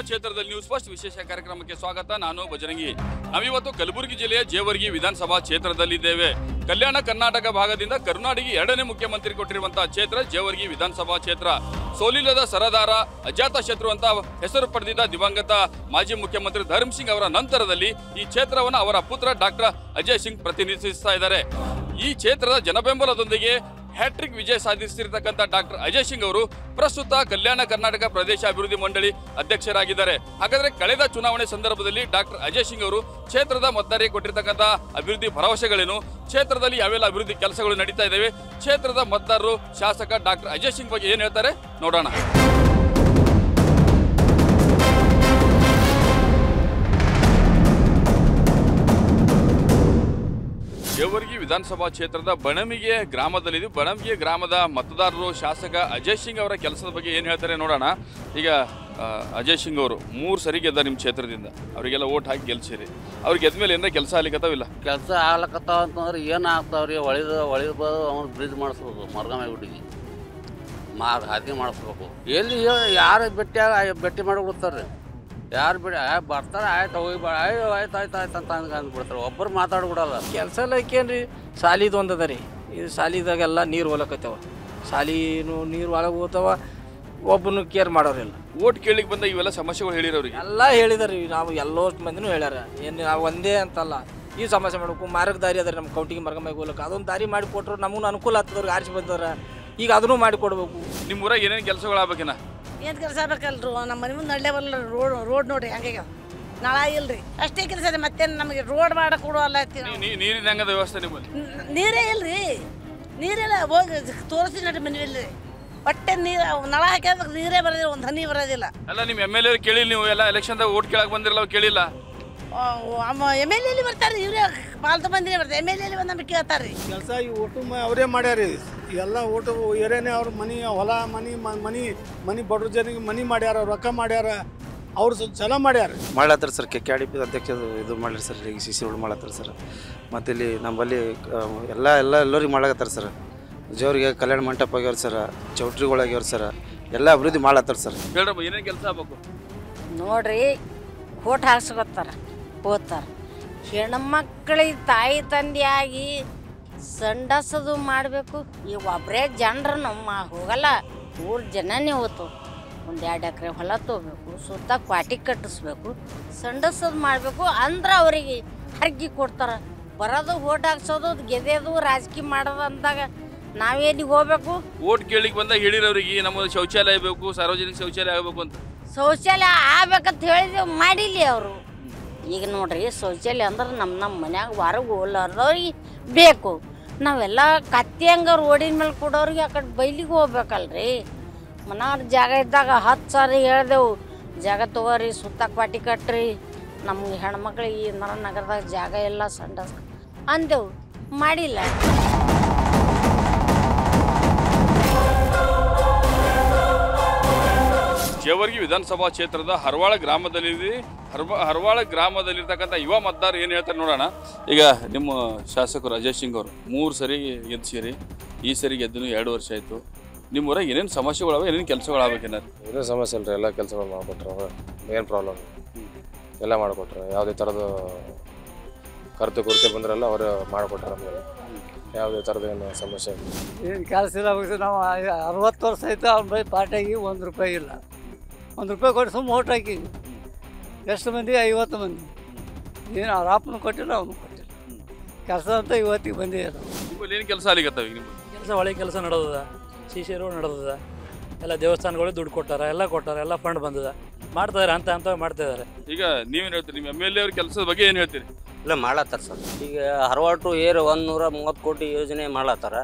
ಕ್ಷೇತ್ರದಲ್ಲಿ news first ವಿಶೇಷ ಕಾರ್ಯಕ್ರಮಕ್ಕೆ ಸ್ವಾಗತ. ನಾನು ಬಜರಂಗಿ. ನಾವಿವತ್ತು ಕಲಬುರಗಿ ಜಿಲ್ಲೆಯ ಜೇವರ್ಗಿ ವಿಧಾನಸಭಾ ಕ್ಷೇತ್ರದಲ್ಲಿದ್ದೇವೆ. ಕಲ್ಯಾಣ ಕರ್ನಾಟಕ ಭಾಗದಿಂದ ಕರುನಾಡಿಗೆ ಎರಡನೇ ಮುಖ್ಯಮಂತ್ರಿ ಕೊಟ್ಟಿರುವಂತಹ ಕ್ಷೇತ್ರ ಜೇವರ್ಗಿ ವಿಧಾನಸಭಾ ಕ್ಷೇತ್ರ. ಸೋಲಿಲ್ಲದ ಸರದಾರ, ಅಜಾತ ಶತ್ರು ಅಂತ ಹೆಸರು ಪಡೆದಿದ್ದ ದಿವಂಗತ ಮಾಜಿ ಮುಖ್ಯಮಂತ್ರಿ ಧರ್ಮ್ ಸಿಂಗ್ ಅವರ ನಂತರದಲ್ಲಿ ಈ ಕ್ಷೇತ್ರವನ್ನು ಅವರ ಪುತ್ರ ಡಾಕ್ಟರ್ ಅಜಯ್ ಸಿಂಗ್ ಪ್ರತಿನಿಧಿಸ್ತಾ ಇದ್ದಾರೆ. ಈ ಕ್ಷೇತ್ರದ ಜನಬೆಂಬಲದೊಂದಿಗೆ ಹ್ಯಾಟ್ರಿಕ್ ವಿಜಯ ಸಾಧಿಸಿರ್ತಕ್ಕಂಥ ಡಾಕ್ಟರ್ ಅಜಯ್ ಸಿಂಗ್ ಅವರು ಪ್ರಸ್ತುತ ಕಲ್ಯಾಣ ಕರ್ನಾಟಕ ಪ್ರದೇಶ ಅಭಿವೃದ್ಧಿ ಮಂಡಳಿ ಅಧ್ಯಕ್ಷರಾಗಿದ್ದಾರೆ. ಹಾಗಾದ್ರೆ ಕಳೆದ ಚುನಾವಣೆ ಸಂದರ್ಭದಲ್ಲಿ ಡಾಕ್ಟರ್ ಅಜಯ್ ಸಿಂಗ್ ಅವರು ಕ್ಷೇತ್ರದ ಮತದಾರರಿಗೆ ಕೊಟ್ಟಿರ್ತಕ್ಕಂಥ ಅಭಿವೃದ್ಧಿ ಭರವಸೆಗಳೇನು, ಕ್ಷೇತ್ರದಲ್ಲಿ ಯಾವೆಲ್ಲ ಅಭಿವೃದ್ಧಿ ಕೆಲಸಗಳು ನಡೀತಾ ಇದ್ದಾವೆ, ಕ್ಷೇತ್ರದ ಮತದಾರರು ಶಾಸಕ ಡಾಕ್ಟರ್ ಅಜಯ್ ಸಿಂಗ್ ಬಗ್ಗೆ ಏನು ಹೇಳ್ತಾರೆ ನೋಡೋಣ. ಜೇವರ್ಗಿ ವಿಧಾನಸಭಾ ಕ್ಷೇತ್ರದ ಬಣಮಿಗೆ ಗ್ರಾಮದಲ್ಲಿದ್ದು, ಬಣಮಿಗೆ ಗ್ರಾಮದ ಮತದಾರರು ಶಾಸಕ ಅಜಯ್ ಸಿಂಗ್ ಅವರ ಕೆಲಸದ ಬಗ್ಗೆ ಏನು ಹೇಳ್ತಾರೆ ನೋಡೋಣ. ಈಗ ಅಜಯ್ ಸಿಂಗ್ ಅವರು 3 ಸರಿ ಗೆದ್ದ ನಿಮ್ಮ ಕ್ಷೇತ್ರದಿಂದ, ಅವರಿಗೆಲ್ಲ ಓಟ್ ಹಾಕಿ ಗೆಲ್ಸಿರಿ. ಅವ್ರಿಗೆ ಗೆದ್ದ ಮೇಲೆ ಏನಾರ ಕೆಲಸ ಆಗ್ಲಿಕ್ಕತ್ತಾವಿಲ್ಲ? ಕೆಲಸ ಆಗ್ಲಕತ್ತಾವ ಅಂತಂದ್ರೆ ಏನು ಆಗ್ತಾವ್ರಿ? ಒಳಿದು ಅವ್ನು ಬ್ರಿಡ್ಜ್ ಮಾಡಿಸ್ಬೇಕು, ಮರ್ಗಮೆ ಗುಡಿಗೆ ಹಾದಿ ಮಾಡಿಸ್ಬೇಕು. ಎಲ್ಲಿ ಯಾರು ಭೇಟಿ ಮಾಡಿಬಿಡ್ತಾರೆ, ಯಾರು ಬಿಡಿ ಬರ್ತಾರೆ, ಆಯ್ತು ಹೋಗಿ ಆಯ್ತು ಅಂತ ಅಂದ್ಬಿಡ್ತಾರೆ. ಒಬ್ಬರು ಮಾತಾಡ್ಬಿಡಲ್ಲ. ಕೆಲಸ ಎಲ್ಲ ಐಕೇನ್ರಿ, ಸಾಲಿದು ಒಂದದ ರೀ. ಇದು ಸಾಲಿದಾಗೆಲ್ಲ ನೀರು ಹೊಲಕತ್ತವ, ಸಾಲಿನೂ ನೀರು ಒಳಗೆ ಹೋಗ್ತಾವ, ಒಬ್ಬನು ಕೇರ್ ಮಾಡೋರಿಲ್ಲ. ಓಟ್ ಕೇಳಿಗೆ ಬಂದ ಇವೆಲ್ಲ ಸಮಸ್ಯೆಗಳು ಹೇಳಿರೋರಿಗೆ ಎಲ್ಲ ಹೇಳಿದಾರೆ. ನಾವು ಎಲ್ಲೋ ಮಂದಿನೂ ಹೇಳ್ಯಾರ. ಏನು ನಾವು ಒಂದೇ ಅಂತಲ್ಲ, ಈ ಸಮಸ್ಯೆ ಮಾಡಬೇಕು. ಮಾರ್ಗ ದಾರಿ ಅದ ರೀ ನಮ್ಮ ಕೌಟಿಗೆ ಮರ್ಗಮ್ಯಾಗ ಹೋಗ್ಲಕ್ಕೆ, ಅದೊಂದು ದಾರಿ ಮಾಡಿ ಕೊಟ್ಟರು ನಮಗೂ ಅನುಕೂಲ ಆಗ್ತದವ್ರಿಗೆ. ಆರಿಸಿ ಬಂದವ್ರ ಈಗ ಅದನ್ನು ಮಾಡಿ ಕೊಡ್ಬೇಕು. ನಿಮ್ಮ ಊರಾಗ ಏನೇನು ಕೆಲಸಗಳು ಆಗ್ಬೇಕೇನ? ಏನು ಕೆಲಸ ಬೇಕಲ್ರಿ? ನಮ್ಮ ಮನೆ ಮುಂದೆ ನಡ್ಲೇ ಬರಲ್ಲ. ರೋಡ್ ನೋಡ್ರಿ ಹಂಗೆ ನಾಳ ಇಲ್ರಿ, ಅಷ್ಟೇ ಕೆಲಸ ರೀ. ಮತ್ತೇನು ನಮಗೆ ರೋಡ್ ಮಾಡಕ್ಕೆ ಕೊಡುವಲ್ಲ. ನೀರಿನ ಹೆಂಗದ ವ್ಯವಸ್ಥೆ ನಿಮ್ಮಲ್ಲಿ? ನೀರೇ ಇಲ್ರಿ, ನೀರೆಲ್ಲ ಹೋಗಿ ತೋರಿಸ್ತೀನಿ ನೋಡ್ರಿ ಮನೆಯಲ್ಲಿ. ಹೊಟ್ಟೆ ನೀರು ನಳ ಹಾಕಿದ್ರೆ ನೀರೇ ಬರೋದಿಲ್ಲ, ಒಂದು ಹನಿ ಬರೋದಿಲ್ಲ. ಅಲ್ಲ, ನಿಮ್ಮ MLA ಕೇಳಿಲ್ಲ? ನೀವು ಎಲ್ಲ ಎಲೆಕ್ಷನ್ದಾಗ ಓಟ್ ಕೇಳಕ್ಕೆ ಬಂದಿರಲ್ಲ, ಕೇಳಿಲ್ಲ? MLA ಬರ್ತಾರೆ, ಇವರೇ ಪಾಲ್ತು ಮಂದಿನೇ ಬರ್ತಾರೆ. MLA ಬಂದು ನಮಗೆ ಕೇಳ್ತಾರೆ ರೀ ಕೆಲಸ. ಈ ಓಟು ಅವರೇ ಮಾಡ್ಯಾರಿ ಎಲ್ಲ. ಓಟು ಏರೇನೆ ಅವ್ರ ಮನೆ ಹೊಲ ಮನಿ ಬಡ್ರ ಜನಿಗೆ ಮನಿ ಮಾಡ್ಯಾರ, ರೊಕ್ಕ ಮಾಡ್ಯಾರ, ಅವ್ರು ಸ್ವಲ್ಪ ಚಲೋ ಮಾಡ್ಯಾರ. ಮಾಡ್ಲತ್ತಾರ ಸರ್. KDP ಅಧ್ಯಕ್ಷ ಇದು ಮಾಡ್ರಿ ಸರ್. ಈಗ CC ಗಳು ಮಾಡ್ಲತ್ತಾರ ಸರ್. ಮತ್ತು ಇಲ್ಲಿ ನಮ್ಮಲ್ಲಿ ಎಲ್ಲರಿಗೆ ಮಾಡ್ಲತ್ತಾರ sir. Jevargi Kalyana Mantapa ಆಗ್ಯಾವ್ರ sir, ಚೌಟ್ರಿಗಳಾಗ್ಯಾವ್ರ sir, ಎಲ್ಲ ಅಭಿವೃದ್ಧಿ ಮಾಡ್ಲತ್ತಾರ ಸರ್. ಹೇಳ್ರಪ್ಪ, ಏನೇನು ಕೆಲಸ ಆಗ್ಬೇಕು ನೋಡ್ರಿ? ಓಟ್ ಹಾಕ್ಸ್ಕೊತಾರ, ಓದ್ತಾರೆ. ಹೆಣ್ಮಕ್ಳಿಗೆ ತಾಯಿ ತಂದೆಯಾಗಿ ಸಂಡಸದು ಮಾಡಬೇಕು. ಈ ಒಬ್ಬರೇ ಜನರು ನಮ್ಮ ಹೋಗಲ್ಲ, ಊರ ಜನನೇ ಹೋತು. 1-2 ಎಕರೆ ಹೊಲ ತೊಗೋಬೇಕು, ಸುತ್ತ ಕ್ವಾಟಿ ಕಟ್ಟಿಸ್ಬೇಕು, ಸಂಡಸದು ಮಾಡಬೇಕು. ಅಂದ್ರೆ ಅವರಿಗೆ ಹರ್ಗಿ ಕೊಡ್ತಾರೆ. ಬರೋದು ಓಟ್ ಹಾಕ್ಸೋದು, ಗೆದೆದು, ರಾಜಕೀಯ ಮಾಡೋದು ಅಂದಾಗ ನಾವೇನಿಗೆ ಹೋಗ್ಬೇಕು? ಓಟ್ ಕೇಳಿಗೆ ಬಂದಾಗ ಹೇಳಿರೋರಿಗೆ ನಮ್ಮ ಶೌಚಾಲಯ ಬೇಕು, ಸಾರ್ವಜನಿಕ ಶೌಚಾಲಯ ಆಗಬೇಕು ಅಂತ. ಶೌಚಾಲಯ ಆಗ್ಬೇಕಂತ ಹೇಳಿದೆವು, ಮಾಡಿಲ್ಲ ಅವರು. ಈಗ ನೋಡ್ರಿ, ಶೌಚಾಲಯ ಅಂದ್ರೆ ನಮ್ಮ ಮನ್ಯಾಗ ಹೊರಗೆ ಹೋಗ್ಲಾರ್ದವ್ರಿಗೆ ಬೇಕು. ನಾವೆಲ್ಲ ಕತ್ತಿ ಹಂಗೆ ರೋಡಿನ ಮೇಲೆ ಕೊಡೋರಿಗೆ ಆ ಕಡೆ ಬೈಲಿಗೆ ಹೋಗ್ಬೇಕಲ್ರಿ. ಮನಾರ ಜಾಗ ಇದ್ದಾಗ 10 ಸಾರಿ ಹೇಳ್ದೆವು, ಜಾಗ ತೊಗೋರಿ, ಸುತ್ತ ಕ್ವಾಟಿ ಕಟ್ರಿ, ನಮ್ಗೆ ಹೆಣ್ಮಕ್ಳಿಗೆ ಈ ನಗರದಾಗ ಜಾಗ ಎಲ್ಲ ಸಂಡಸ್ ಅಂದೆವು, ಮಾಡಿಲ್ಲ. ಜೇವರ್ಗಿ ವಿಧಾನಸಭಾ ಕ್ಷೇತ್ರದ ಹರವಾಳ ಗ್ರಾಮದಲ್ಲಿರ್ತಕ್ಕಂಥ ಯುವ ಮತದಾರರು ಏನು ಹೇಳ್ತಾರೆ ನೋಡೋಣ. ಈಗ ನಿಮ್ಮ ಶಾಸಕರು ಅಜಯ್ ಸಿಂಗ್ ಅವರು 3 ಸರಿ ಗೆದ್ದಿರಿ, ಈ ಸರಿ ಗೆದ್ದನು 2 ವರ್ಷ ಆಯಿತು. ನಿಮ್ಮ ಊರಾಗ ಏನೇನು ಸಮಸ್ಯೆಗಳವೆ, ಏನೇನು ಕೆಲಸಗಳು ಆಗ್ಬೇಕೇನಾರು? ಏನೇನು ಸಮಸ್ಯೆ ಇಲ್ಲರಿ, ಎಲ್ಲ ಕೆಲಸಗಳು ಮಾಡಿಕೊಟ್ರೆ. ಏನು ಪ್ರಾಬ್ಲಮ್ ಎಲ್ಲ ಮಾಡಿಕೊಟ್ರೆ. ಯಾವುದೇ ಥರದ್ದು ಕೊರತೆ ಬಂದ್ರೆಲ್ಲ ಅವರು ಮಾಡಿಕೊಟ್ರೆ. ನಮಗೆ ಯಾವುದೇ ಥರದ ಏನು ಸಮಸ್ಯೆ ಇಲ್ಲ. ಏನು ಕೆಲಸ ಇಲ್ಲ. ನಾವು 60 ವರ್ಷ ಆಯ್ತು ಅವ್ನ ಬೈ ಪಾರ್ಟಿಯಾಗಿ 1 ರೂಪಾಯಿ ಇಲ್ಲ. 1 ರೂಪಾಯಿ ಕೊಟ್ಟು ಸುಮ್ಮ ಓಟ್ ಹಾಕಿ ಎಷ್ಟು ಮಂದಿ? 50 ಮಂದಿ. ಏನು ಅವ್ರ ಅಪ್ಪನೂ ಕೊಟ್ಟಿಲ್ಲ, ಅವನು ಕೊಟ್ಟಿಲ್ಲ. ಕೆಲಸ ಅಂತ ಇವತ್ತಿಗೆ ಬಂದಿಲ್ಲ. ನಿಮ್ಮಲ್ಲಿ ಏನು ಕೆಲಸ ಆಗ್ಲಿಕ್ಕತ್ತವ? ನಿಮ್ಮ ಕೆಲಸ ಒಳ್ಳೆ ಕೆಲಸ ನಡೆದದ, CC ರೋಡ್ ನಡೆದದ, ಎಲ್ಲ ದೇವಸ್ಥಾನಗಳು ದುಡ್ಡು ಕೊಟ್ಟಾರ, ಎಲ್ಲ ಫಂಡ್ ಬಂದದ, ಮಾಡ್ತಾರೆ ಅಂತ ಮಾಡ್ತಾಯಿದ್ದಾರೆ. ಈಗ ನೀವೇನು ಹೇಳ್ತೀರಿ? ನಿಮ್ಮ MLA ಅವ್ರ ಕೆಲಸದ ಬಗ್ಗೆ ಏನು ಹೇಳ್ತೀರಿ? ಇಲ್ಲ, ಮಾಡ್ಲತ್ತಾರ ಸರ್. ಈಗ ಹರವಾಳ ಟು ಏರ್ 130 ಕೋಟಿ ಯೋಜನೆ ಮಾಡ್ಲತ್ತಾರ.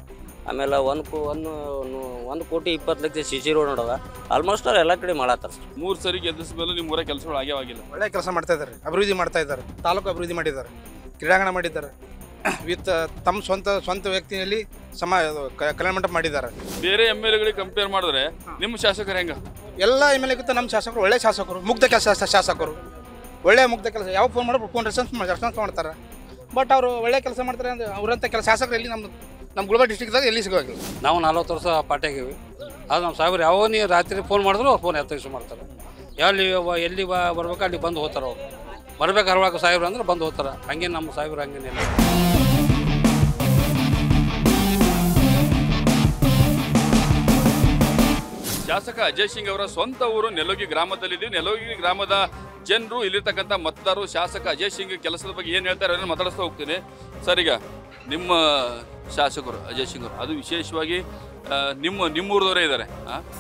ಆಮೇಲೆ 1 ಕೋಟಿ 20 ಲಕ್ಷ CC ರೋಡ್ ನೋಡೋದ. ಆಲ್ಮೋಸ್ಟ್ ಅವ್ರು ಎಲ್ಲ ಕಡೆ ಮಾಡ್ಲತ್ತಾರ ಸರ್. 3 ಸರಿ ಗೆದ್ದಿಸ ಮೇಲೆ ನಿಮ್ಮ ಊರ ಕೆಲಸಗಳು ಆಗ್ಯಾವಾಗಿಲ್ಲ? ಒಳ್ಳೆ ಕೆಲಸ ಮಾಡ್ತಾ ಇದ್ದಾರೆ, ಅಭಿವೃದ್ಧಿ ಮಾಡ್ತಾ ಇದ್ದಾರೆ. ತಾಲೂಕು ಅಭಿವೃದ್ಧಿ ಮಾಡಿದ್ದಾರೆ, ಕ್ರೀಡಾಂಗಣ ಮಾಡಿದ್ದಾರೆ, ವಿತ್ ತಮ್ಮ ಸ್ವಂತ ವ್ಯಕ್ತಿಯಲ್ಲಿ ಕಲ್ಯಾಣ ಮಂಟಪ ಮಾಡಿದ್ದಾರೆ. ಬೇರೆ MLAಗಳಿಗೆ ಕಂಪೇರ್ ಮಾಡಿದ್ರೆ ನಿಮ್ಮ ಶಾಸಕರು ಹೆಂಗ? ಎಲ್ಲ MLAಗಿಂತ ನಮ್ಮ ಶಾಸಕರು ಒಳ್ಳೆ ಶಾಸಕರು, ಮುಗ್ಧ ಶಾಸಕರು, ಒಳ್ಳೆ ಮುಗ್ಧ ಕೆಲಸ. ಯಾವ ಫೋನ್ ಮಾಡೋರು ಫೋನ್ ರೆಸ್ಪಾನ್ಸ್ ಮಾಡ್ತಾರೆ. ಬಟ್ ಅವರು ಒಳ್ಳೆ ಕೆಲಸ ಮಾಡ್ತಾರೆ ಅಂದರೆ ಅವರಂಥ ಕೆಲಸ ಶಾಸಕರು ಎಲ್ಲಿ ನಮ್ಮ ಗುಲ್ಬರ್ಗ ಡಿಸ್ಟ್ರಿಕ್ದಾಗ ಎಲ್ಲಿ ಸಿಗೋಗಿಲ್ಲ. ನಾವು 40 ವರ್ಷ ಪಾರ್ಟಿಯಾಗಿವಿ. ಅದು ನಮ್ಮ ಸಾಹೇಬ್ರು ಯಾವ ನೀವು ರಾತ್ರಿ ಫೋನ್ ಮಾಡಿದ್ರು ಅವ್ರು ಫೋನ್ ಎತ್ತರಿಸಿ ಮಾಡ್ತಾರೆ. ಎಲ್ಲಿ ಬರ್ಬೇಕು ಅಲ್ಲಿ ಬಂದು ಹೋಗ್ತಾರೆ ಅವ್ರು. ಬರ್ಬೇಕು ಅರವತ್ತು ಸಾಹೇಬ್ರು ಅಂದ್ರೆ ಬಂದು ಹೋಗ್ತಾರೆ. ಹಂಗೇನು ನಮ್ಮ ಸಾಹೇಬ್ರು ಹಂಗೇನಿಲ್ಲ. ಶಾಸಕ ಅಜಯ್ ಸಿಂಗ್ ಅವರ ಸ್ವಂತ ಊರು ನೆಲೋಗಿ ಗ್ರಾಮದಲ್ಲಿದ್ದೀವಿ. ನೆಲೋಗಿ ಗ್ರಾಮದ ಜನರು ಇಲ್ಲಿರ್ತಕ್ಕಂಥ ಮತದಾರರು ಶಾಸಕ ಅಜಯ್ ಸಿಂಗ್ ಕೆಲಸದ ಬಗ್ಗೆ ಏನು ಹೇಳ್ತಾರೆ ಅದನ್ನು ಮಾತಾಡಿಸ್ತಾ ಹೋಗ್ತೀನಿ. ಸರ್, ಈಗ ನಿಮ್ಮ ಶಾಸಕರು ಅಜಯ್ ಸಿಂಗ್ ಅವರು ಅದು ವಿಶೇಷವಾಗಿ ನಿಮ್ಮೂರದವರೇ ಇದ್ದಾರೆ,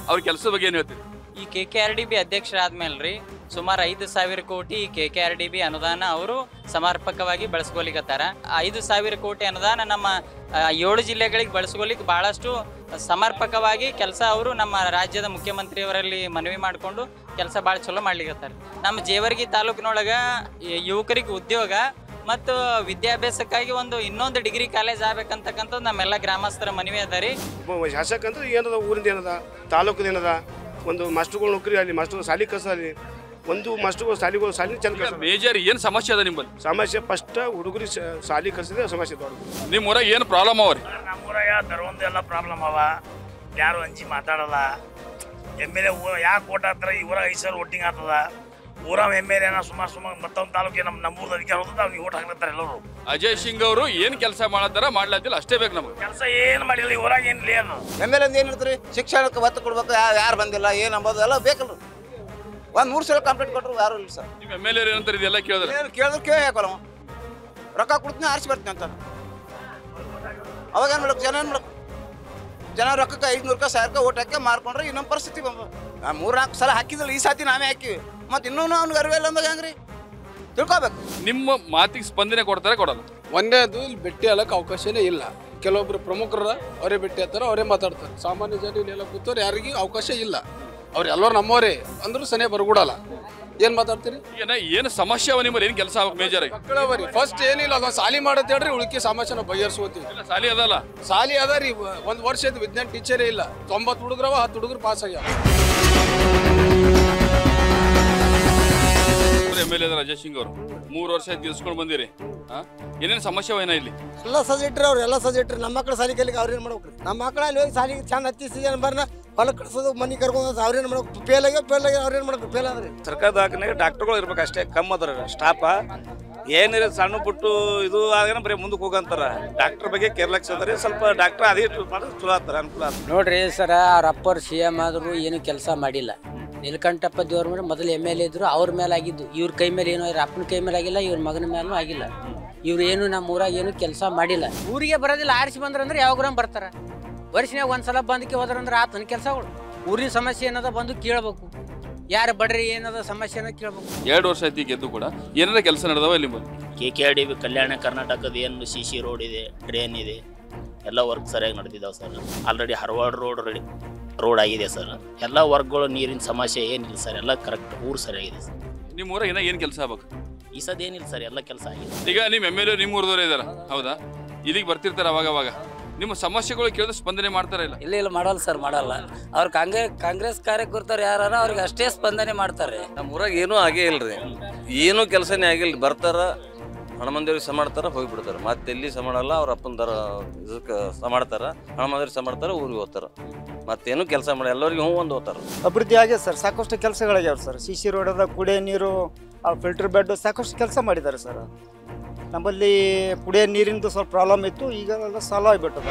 ಅವ್ರ ಕೆಲಸದ ಬಗ್ಗೆ ಏನು ಹೇಳ್ತೀರಿ? ಈ KKRDB ಅಧ್ಯಕ್ಷರಾದ್ಮೇಲೆ ರೀ ಸುಮಾರು 5,000 ಕೋಟಿ KKRDB ಅನುದಾನ ಅವರು ಸಮರ್ಪಕವಾಗಿ ಬಳಸ್ಕೊಲಿಕತ್ತಾರ. 5,000 ಕೋಟಿ ಅನುದಾನ ನಮ್ಮ 7 ಜಿಲ್ಲೆಗಳಿಗೆ ಬಳಸ್ಕೊಲಿಕ್ಕೆ ಭಾಳಷ್ಟು ಸಮರ್ಪಕವಾಗಿ ಕೆಲಸ ಅವರು ನಮ್ಮ ರಾಜ್ಯದ ಮುಖ್ಯಮಂತ್ರಿಯವರಲ್ಲಿ ಮನವಿ ಮಾಡಿಕೊಂಡು ಕೆಲಸ ಭಾಳ ಚಲೋ ಮಾಡ್ಲಿಕತ್ತಾರೆ. ನಮ್ಮ ಜೇವರ್ಗಿ ತಾಲೂಕಿನೊಳಗೆ ಯುವಕರಿಗೆ ಉದ್ಯೋಗ ಮತ್ತು ವಿದ್ಯಾಭ್ಯಾಸಕ್ಕಾಗಿ ಇನ್ನೊಂದು ಡಿಗ್ರಿ ಕಾಲೇಜ್ ಆಗ್ಬೇಕಂತಕ್ಕಂಥದ್ದು ನಮ್ಮೆಲ್ಲ ಗ್ರಾಮಸ್ಥರ ಮನವಿ ಅದ ರೀ. ಶಾಸಕ ಅಂದ್ರೆ ಏನದ ಊರಿಂದ ಏನದ ತಾಲೂಕದ ಏನದ ಒಂದು ಮಾಸ್ಟರ್ಗಳು ನೌಕರಿ ಅಲ್ಲಿ ಮಾಸ್ಟರ್ ಸಾಲಿ ಕಸಲಿ ಒಂದು ಮಾಸ್ಟರ್ಗಳು ಸಾಲಿ ಚಂದ ಮೇಜರ್ ಏನು ಸಮಸ್ಯೆ ಅದ ನಿಮ್ಮಲ್ಲಿ? ಸಮಸ್ಯೆ ಫಸ್ಟ್ ಹುಡುಗರಿ ಸಾಲಿ ಕಲಿಸಿದ್ರೆ ಸಮಸ್ಯೆ ದೊಡ್ಡ. ನಿಮ್ಮ ಊರಾಗ ಏನು ಪ್ರಾಬ್ಲಮ್ ಅವ್ರಿ? ನಮ್ಮೂರಾಗ ದರೊಂದು ಎಲ್ಲ ಪ್ರಾಬ್ಲಮ್ ಅವ. ಯಾರು ಹಂಚಿ ಮಾತಾಡಲ್ಲ. MLA ಯಾಕೆ ಓಟ್ ಹಾಕ್ತಾರೆ? ಈ ಊರಾಗ 5 ಸಾವಿರ ವೋಟಿಂಗ್ ಆಗ್ತದ. ಊರಾಗ MLA ಸುಮಾರು ಮತ್ತೊಂದು ತಾಲೂಕಿಗೆ ನಮ್ಮೂರದ ಅಧಿಕಾರ ಹೋದ ಅವ್ನಿಗೆ ಓಟ್ ಹಾಕ್ತಾರೆ ಎಲ್ಲರೂ. ಅಜಯ್ ಸಿಂಗ್ ಅವರು ಏನು ಕೆಲಸ ಮಾಡತ್ತಾರ ಮಾಡ್ಲತ್ತಿಲ್ಲ ಅಷ್ಟೇ ಬೇಕು ನಮಗೆ. ಕೆಲಸ ಏನು ಮಾಡಿಲ್ಲ ಈ ಊರಾಗ ಏನು ಲೇನು. MLA ಏನು ಇರ್ತೀರಿ? ಶಿಕ್ಷಣಕ್ಕೆ ಒತ್ತು ಕೊಡ್ಬೇಕು. ಯಾರು ಬಂದಿಲ್ಲ ಏನು ಅಂಬೋದು ಎಲ್ಲ ಬೇಕಲ್ರಿ. 100 ಸಲ ಕಂಪ್ಲೇಂಟ್ ಕೊಟ್ಟರು ಯಾರು ಇಲ್ಲ ಸರ್. ನಿಮ್ಮ MLA ಏನಂತಾರೆ ಇದೆಲ್ಲ ಕೇಳಿದ್ರೆ? ಕೇಳಿದ್ರೆ ಕೇಳಿ ಹಾಕೋಲ್ಲ. ರೊಕ್ಕ ಕೊಡ್ತೀನಿ ಆರಿಸಿ ಬರ್ತೀನಿ ಅಂತ. ಅವಾಗ ಏನು ಮಾಡ್ಬೇಕು? ಜನ ಏನು ಮಾಡ್ಬೇಕು? ಜನ ರೊಕ್ಕಕ್ಕೆ 500 ರೂಪಾಯಿ 1000 ರೂಪಾಯಿ ಓಟ್ ಹಾಕಿ ಮಾರ್ಕೊಂಡ್ರೆ ಇನ್ನೊಂದು ಪರಿಸ್ಥಿತಿ ಬಂದು 3-4 ಸಲ ಹಾಕಿದ್ರಲ್ಲ. ಈ ಸಾತಿ ನಾವೇ ಹಾಕಿವಿ. ಮತ್ತು ಇನ್ನೂ ಅವ್ನಿಗೆ ಅರಿವಿಲ್ಲ ಅಂದಾಗ ಹೆಂಗ್ರಿ ತಿಳ್ಕೊಬೇಕು. ನಿಮ್ಮ ಮಾತಿಗೆ ಸ್ಪಂದನೆ ಕೊಡ್ತಾರೆ ಕೊಡಲ್ಲ? ಒಂದೇದು ಇಲ್ಲಿ ಭೇಟಿ ಆಗಕ್ಕೆ ಅವಕಾಶನೇ ಇಲ್ಲ. ಕೆಲವೊಬ್ರು ಪ್ರಮುಖರ ಅವರೇ ಭೇಟಿ ಆಗ್ತಾರೆ, ಅವರೇ ಮಾತಾಡ್ತಾರೆ. ಸಾಮಾನ್ಯ ಜನ ಇಲ್ಲೆಲ್ಲ ಕೂತವ್ರು ಯಾರಿಗೂ ಅವಕಾಶ ಇಲ್ಲ. ಅವ್ರು ಎಲ್ಲರೂ ನಮ್ಮವರೇ ಅಂದ್ರೂ ಸನೇ ಬರ್ಗೂಡಲ್ಲ. ಏನು ಮಾತಾಡ್ತೀರಿ? ಏನು ಸಮಸ್ಯೆ ಅವ ನಿಮ್ಮಲ್ಲಿ? ಏನು ಕೆಲಸ ಆಗ್ಬೇಕು ಮೇಜರ್ ಆಗಿ? ಮಕ್ಕಳವರಿ ಫಸ್ಟ್ ಏನಿಲ್ಲ, ಅದೊಂದು ಸಾಲಿ ಮಾಡತ್ತೆ ಹೇಳ್ರಿ, ಉಳ್ಕಿ ಸಮಸ್ಯೆನ ಬಗೆಹರಿಸ್ಕೋತೀವಿ. ಸಾಲಿ ಅದಲ್ಲ? ಸಾಲಿ ಅದ ರೀ. 1 ವರ್ಷದ ವಿಜ್ಞಾನ ಟೀಚರೇ ಇಲ್ಲ. 90 ಹುಡುಗರವ, 10 ಹುಡುಗರು ಪಾಸ್ ಆಗ್ಯಾವ. MLA ಅಜಯ್ ಸಿಂಗ್ ಅವರು 3 ವರ್ಷ ಗೆಲ್ಸ್ಕೊಂಡು ಬಂದಿರಿ. ಏನೇನು ಸಮಸ್ಯೆ ಏನ ಇಲ್ಲಿ? ಎಲ್ಲ ಸಜಿಟ್ರಿ ಅವ್ರು, ಎಲ್ಲ ಸಜಿಟ್ರಿ. ನಮ್ಮ ಮಕ್ಕಳು ಸಾಲಿ ಕಲಿಗೆ ಅವ್ರೇನು ಮಾಡ್ಬೇಕ್ರಿ? ನಮ್ಮ ಮಕ್ಕಳು ಅಲ್ಲಿ ಹೋಗಿ ಸಾಲಿಗೆ ಚಂದ ಹತ್ತಿಸಿದ ಬರ್ನ ಹೊಲಕ್ಕೆ ಕಳ್ಸೋದು ಮನೆ ಕರ್ಕೊಂಡು ಅವ್ರೇನು ಮಾಡ್ಬೇಕು? ಫೇಲ್ ಅವ್ರೇನು ಮಾಡ್ಬೇಕು? ಫೇಲ್ ಆದ್ರಿ. ಸರ್ಕಾರ ದವಾಖಾನೆಗೆ ಡಾಕ್ಟರ್ಗಳು ಇರ್ಬೇಕು ಅಷ್ಟೇ, ಕಮ್ಮಿ ಅದ್ರ ಸ್ಟಾಪ. ಏನಿರ ಸಣ್ಣ ಪುಟ್ಟು ಇದು ಆಗನ ಬರೀ ಮುಂದಕ್ಕೆ ಹೋಗಂತಾರ. ಡಾಕ್ಟರ್ ಬಗ್ಗೆ ಕೇರ್ಲೆಕ್ಸ್ ಅದ್ರಿ. ಸ್ವಲ್ಪ ಡಾಕ್ಟರ್ ಅದೇ ಮಾಡಿದ್ರೆ ಚಲೋ ಆಗ್ತಾರೆ, ಅನುಕೂಲ ಆಗ್ತದೆ. ನೋಡ್ರಿ ಸರ, ಅವ್ರ ಅಪ್ಪರು CM ಆದರೂ ಏನು ಕೆಲಸ ಮಾಡಿಲ್ಲ. ನೀಲಕಂಠಪ್ಪ ದೇವ್ರ ಮೇಲೆ ಮೊದಲು MLA ಇದ್ರು, ಅವ್ರ ಮೇಲೆ ಆಗಿದ್ದು. ಇವ್ರ ಕೈ ಮೇಲೆ ಏನೋ, ಇವ್ರ ಅಪ್ಪನ ಕೈ ಮೇಲೆ ಆಗಿಲ್ಲ, ಇವ್ರ ಮಗನ ಮೇಲೂ ಆಗಿಲ್ಲ. ಇವ್ರು ಏನು ನಮ್ಮ ಊರಾಗ ಏನು ಕೆಲಸ ಮಾಡಿಲ್ಲ. ಊರಿಗೆ ಬರೋದಿಲ್ಲ. ಆರಿಸಿ ಬಂದ್ರಂದ್ರೆ ಯಾವಾಗ ಬರ್ತಾರೆ? ವರ್ಷನಾಗ ಒಂದ್ಸಲ ಬಂದಕ್ಕೆ ಹೋದ್ರಂದ್ರೆ ಆತನ ಕೆಲಸಗಳು. ಊರಿನ ಸಮಸ್ಯೆ ಏನದ ಬಂದು ಕೇಳಬೇಕು. ಯಾರು ಬಡ್ರಿ ಏನದ ಸಮಸ್ಯೆ ಅನ್ನೋದು ಕೇಳಬೇಕು. 2 ವರ್ಷ ಆಯ್ತು ಗೆದ್ದು ಕೂಡ ಏನಾರ ಕೆಲಸ ನಡೆದವ ಇಲ್ಲಿ? KKRDB ಕಲ್ಯಾಣ ಕರ್ನಾಟಕದ ಏನು CC ರೋಡ್ ಇದೆ, ಡ್ರೈನ್ ಇದೆ, ಎಲ್ಲ ವರ್ಕ್ ಸರಿಯಾಗಿ ನಡೆದಿದ್ದಾವೆ ಸರ್. ಆಲ್ರೆಡಿ ಹರವಾಡ ರೋಡ್ ಆಗಿದೆ ಸರ್. ಎಲ್ಲ ವರ್ಕ್ಗಳು ನೀರಿನ ಸಮಸ್ಯೆ ಏನಿಲ್ಲ ಸರ್, ಎಲ್ಲ ಕರೆಕ್ಟ್ ಊರು ಸರಿಯಾಗಿದೆ ಸರ್. ನಿಮ್ಮ ಊರಾಗ ಏನು ಕೆಲಸ ಆಗ್ಬೇಕು? ಈ ಸದ ಏನಿಲ್ಲ ಸರ್, ಎಲ್ಲ ಕೆಲಸ ಆಗಿದೆ. ಈಗ ನಿಮ್ಮ MLA ನಿಮ್ಮ ಊರದವರೇ ಇದಾರ, ಹೌದಾ? ಇಲ್ಲಿಗೆ ಬರ್ತಿರ್ತಾರೆ ಅವಾಗ. ನಿಮ್ಮ ಸಮಸ್ಯೆಗಳು ಕೇಳಿದ್ರೆ ಸ್ಪಂದನೆ ಮಾಡ್ತಾರ ಇಲ್ಲ? ಇಲ್ಲ ಮಾಡಲ್ಲ ಸರ್, ಮಾಡಲ್ಲ. ಅವ್ರು ಕಾಂಗ್ರೆಸ್ ಕಾರ್ಯಕರ್ತರು ಯಾರು ಅವ್ರಿಗೆ ಅಷ್ಟೇ ಸ್ಪಂದನೆ ಮಾಡ್ತಾರೆ. ನಮ್ಮ ಊರಾಗ ಏನೂ ಆಗೇ ಇಲ್ರಿ, ಏನೂ ಕೆಲಸನೇ ಆಗಿಲ್ಲ. ಬರ್ತಾರ, ಹನುಮಂದೇವ್ರಿಗೆ ಸ ಮಾಡ್ತಾರ, ಹೋಗಿಬಿಡ್ತಾರೆ. ಮತ್ತೆ ಎಲ್ಲಿ ಸ ಮಾಡಲ್ಲ. ಅವ್ರ ಅಪ್ಪನ ಇದಕ್ಕೆ ಸ ಮಾಡ್ತಾರ, ಹನುಮಂದೇವ್ರಿಗೆ ಸ ಮಾಡ್ತಾರ, ಊರಿಗೆ ಹೋಗ್ತಾರ. ಮತ್ತೇನು ಕೆಲಸ ಮಾಡಿ ಎಲ್ಲರಿಗೂ ಒಂದು ಹೋಗ್ತಾರೆ. ಅಭಿವೃದ್ಧಿ ಆಗ್ಯದ ಸರ್, ಸಾಕಷ್ಟು ಕೆಲಸಗಳಾಗ್ಯಾವ ಸರ್. CC ರೋಡದ ಕುಡಿಯೋ ನೀರು, ಫಿಲ್ಟರ್ ಬೆಡ್ ಸಾಕಷ್ಟು ಕೆಲಸ ಮಾಡಿದ್ದಾರೆ ಸರ್. ನಮ್ಮಲ್ಲಿ ಕುಡಿಯೋ ನೀರಿಂದು ಸ್ವಲ್ಪ ಪ್ರಾಬ್ಲಮ್ ಇತ್ತು, ಈಗ ಎಲ್ಲ ಸಾಲ್ವ್ ಆಗಿಬಿಟ್ಟದ.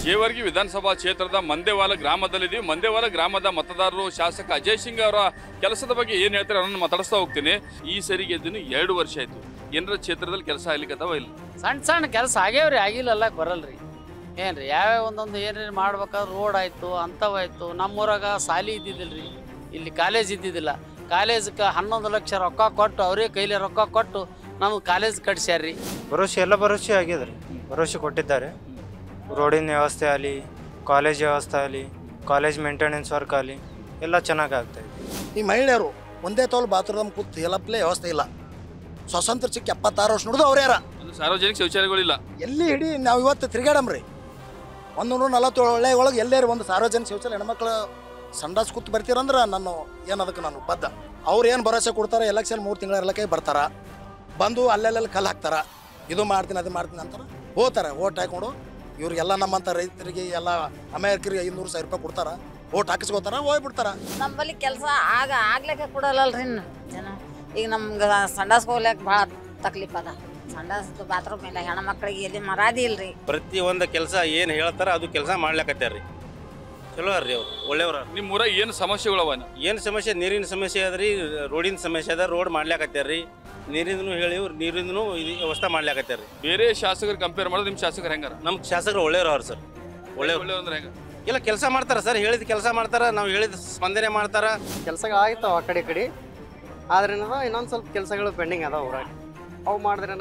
ಜೇವರ್ಗಿ ವಿಧಾನಸಭಾ ಕ್ಷೇತ್ರದ ಮಂದೇವಾಲ ಗ್ರಾಮದಲ್ಲಿದ್ದೀವಿ. ಮಂದೇವಾಲ ಗ್ರಾಮದ ಮತದಾರರು ಶಾಸಕ ಅಜಯ್ ಸಿಂಗ್ ಅವರ ಕೆಲಸದ ಬಗ್ಗೆ ಏನು ಹೇಳ್ತಾರೆ ಅನ್ನೋದು ಮಾತಾಡಿಸ್ತಾ ಹೋಗ್ತೀನಿ. ಈ ಸರಿಗೆ ಇದ್ದೀನಿ 2 ವರ್ಷ ಆಯ್ತು. ಏನಾರ ಕ್ಷೇತ್ರದಲ್ಲಿ ಕೆಲಸ ಆಗ್ಲಿಕ್ಕತ್ತವ ಇಲ್ಲ? ಸಣ್ಣ ಕೆಲಸ ಆಗ್ಯಾವ್ರಿ, ಆಗಿಲ್ಲಲ್ಲ ಬರಲ್ರಿ. ಏನ್ರಿ ಯಾವ್ಯಾವ ಒಂದೊಂದು ಏನೇನು ಮಾಡ್ಬೇಕಾದ್ರೆ ರೋಡ್ ಆಯ್ತು, ಅಂಥವಾಯ್ತು. ನಮ್ಮೂರಾಗ ಸಾಲಿ ಇದ್ದಿದ್ದಿಲ್ರಿ, ಇಲ್ಲಿ ಕಾಲೇಜ್ ಇದ್ದಿದ್ದಿಲ್ಲ. ಕಾಲೇಜ್ಗೆ 11 ಲಕ್ಷ ರೊಕ್ಕ ಕೊಟ್ಟು, ಅವರೇ ಕೈಲಿ ರೊಕ್ಕ ಕೊಟ್ಟು ನಮ್ಗೆ ಕಾಲೇಜ್ ಕಟ್ಸ್ಯಾರ್ರಿ. ಭರವಸೆ ಆಗ್ಯದ್ರಿ, ಭರವಸೆ ಕೊಟ್ಟಿದ್ದಾರೆ. ರೋಡಿನ ವ್ಯವಸ್ಥೆ ಆಗಲಿ, ಕಾಲೇಜ್ ವ್ಯವಸ್ಥೆ ಆಗಲಿ, ಕಾಲೇಜ್ ಮೇಂಟೆನೆನ್ಸ್ ವರ್ಕ್ ಆಗಲಿ, ಎಲ್ಲ ಚೆನ್ನಾಗಿ ಆಗ್ತಾಯಿದೆ. ಈ ಮಹಿಳೆಯರು ಒಂದೇ ತೋಲ್ ಬಾತ್ರೂಮ್ ಕೂತು ಎಲ್ಲಪ್ಲೇ ವ್ಯವಸ್ಥೆ ಇಲ್ಲ. ಸ್ವಾತಂತ್ರ್ಯ ಸಿಕ್ಕ 76 ವರ್ಷ ನೋಡಿದು ಅವ್ರ್ಯಾರ. ಸಾರ್ವಜನಿಕ ಶೌಚಾಲಯಗಳಿಲ್ಲ ಎಲ್ಲಿ ಹಿಡಿ ನಾವು ಇವತ್ತು ತಿರುಗಾಡಮ್ರಿ. 147 ಒಳ್ಳೆ ಒಳಗೆ ಎಲ್ಲೇರಿ ಒಂದು ಸಾರ್ವಜನಿಕ ಶೌಚಾಲಯ ಹೆಣ್ಮಕ್ಳು ಸಂಡಾಸ್ ಕೂತು ಬರ್ತೀರಂದ್ರೆ ನಾನು ಏನದಕ್ಕೆ ನಾನು ಬದ್ಧ. ಅವ್ರು ಏನು ಭರವಸೆ ಕೊಡ್ತಾರೆ, ಎಲೆಕ್ಷನ್ 3 ತಿಂಗಳ ಇರ್ಲಕ್ಕೆ ಬರ್ತಾರೆ, ಬಂದು ಅಲ್ಲೆಲ್ಲ ಕಲ್ಲು ಹಾಕ್ತಾರೆ, ಇದು ಮಾಡ್ತೀನಿ ಅದು ಮಾಡ್ತೀನಿ ಅಂತಾರೆ, ಹೋಗ್ತಾರೆ. ಓಟ್ ಹಾಕೊಂಡು ಇವ್ರಿಗೆಲ್ಲ ನಮ್ಮಂಥ ರೈತರಿಗೆ ಎಲ್ಲ ಅಮೇರಿಕರಿಗೆ 500,000 ರೂಪಾಯಿ ಕೊಡ್ತಾರೆ. ಓಟ್ ಹಾಕಿಸ್ಕೋತಾರ ಹೋಗ್ಬಿಡ್ತಾರ. ನಮ್ಮಲ್ಲಿ ಕೆಲಸ ಆಗ್ಲಿಕ್ಕೆ ಕೊಡಲ್ಲಲ್ರಿ ಇನ್ನು ಜನ. ಈಗ ನಮ್ಗೆ ಸಂಡಾಸ್ಗೆ ಹೋಗ್ಲಿಕ್ಕೆ ಭಾಳ ತಕ್ಲೀಫ್ ಅದ. ಸಂಡಾಸ್ದು ಬಾತ್ರೂಮ್ ಇಲ್ಲ, ಹೆಣ್ಮಕ್ಳಿಗೆ ಎಲ್ಲಿ ಮರಾದಿ ಇಲ್ರಿ. ಪ್ರತಿ ಒಂದು ಕೆಲಸ ಏನು ಹೇಳ್ತಾರ ಅದು ಕೆಲಸ ಮಾಡ್ಲಿಕತ್ತಾರ್ರಿ. ಚಲೋ ರೀ ಅವ್ರು ಒಳ್ಳೆಯವ್ರ. ನಿಮ್ಮ ಊರಾಗ ಏನು ಸಮಸ್ಯೆಗಳವ? ಏನು ಸಮಸ್ಯೆ? ನೀರಿನ ಸಮಸ್ಯೆ ಅದ ರೀ, ರೋಡಿನ ಸಮಸ್ಯೆ ಅದ. ರೋಡ್ ಮಾಡ್ಲಿಕತ್ತಾರ್ರಿ, ನೀರಿಂದನೂ ಹೇಳಿ ನೀರಿಂದನೂ ವ್ಯವಸ್ಥೆ ಮಾಡ್ಲಿಕತ್ತಾರ್ರಿ. ಬೇರೆ ಶಾಸಕರು ಕಂಪೇರ್ ಮಾಡಿದ್ರೆ ನಿಮ್ಮ ಶಾಸಕರು ಹೆಂಗಾರ? ನಮ್ಮ ಶಾಸಕರು ಒಳ್ಳೆಯವ್ರು ಅವ್ರು ಸರ್. ಒಳ್ಳೆಯವ್ರು ಅಂದ್ರೆ ಹೆಂಗ? ಇಲ್ಲ, ಕೆಲಸ ಮಾಡ್ತಾರ ಸರ್, ಹೇಳಿದ ಕೆಲಸ ಮಾಡ್ತಾರ, ನಾವು ಹೇಳಿದ ಸ್ಪಂದನೆ ಮಾಡ್ತಾರ. ಕೆಲಸಗಳು ಆಗ್ತಾವ ಆ ಕಡೆ ಆದ್ರೆ ಇನ್ನೊಂದು ಸ್ವಲ್ಪ ಕೆಲಸಗಳು ಪೆಂಡಿಂಗ್ ಅದಾವ ಊರಾಗ. ಅವು ಮಾಡಿದ್ರೆ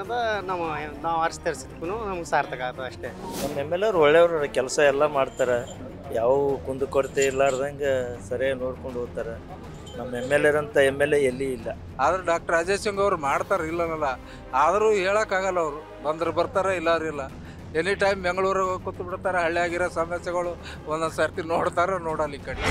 ನಾವು ಅರ್ಸಿ ತರಿಸಿದ್ಕೂ ನಮ್ಗೆ ಸಾರ್ಥಕ ಆಗ್ತದೆ ಅಷ್ಟೇ. ನಮ್ಮ ಎಮ್ ಎಲ್ ಅವ್ರು ಒಳ್ಳೆಯವ್ರು, ಕೆಲಸ ಎಲ್ಲ ಮಾಡ್ತಾರೆ. ಯಾವ ಕುಂದುಕೊರತೆ ಇರ್ಲಾರ್ದಂಗೆ ಸರಿಯಾಗಿ ನೋಡ್ಕೊಂಡು ಹೋಗ್ತಾರೆ. ನಮ್ಮ ಎಮ್ ಎಲ್ ಎ ಎಲ್ಲಿ ಇಲ್ಲ. ಆದ್ರೆ ಡಾಕ್ಟರ್ ಅಜಯ್ ಸಿಂಗ್ ಅವ್ರು ಮಾಡ್ತಾರೆ, ಇಲ್ಲನಲ್ಲ. ಆದರೂ ಹೇಳೋಕ್ಕಾಗಲ್ಲ, ಅವರು ಬಂದ್ರೆ ಬರ್ತಾರೆ, ಇಲ್ಲಾರಿಲ್ಲ. ಎನಿ ಟೈಮ್ ಬೆಂಗಳೂರಿಗೆ ಕೂತು ಬಿಡ್ತಾರೆ. ಹಳ್ಳಿಯಾಗಿರೋ ಸಮಸ್ಯೆಗಳು ಒಂದೊಂದು ಸರ್ತಿ ನೋಡ್ತಾರೆ, ನೋಡಲ್ಲ ಈ ಕಡೆ.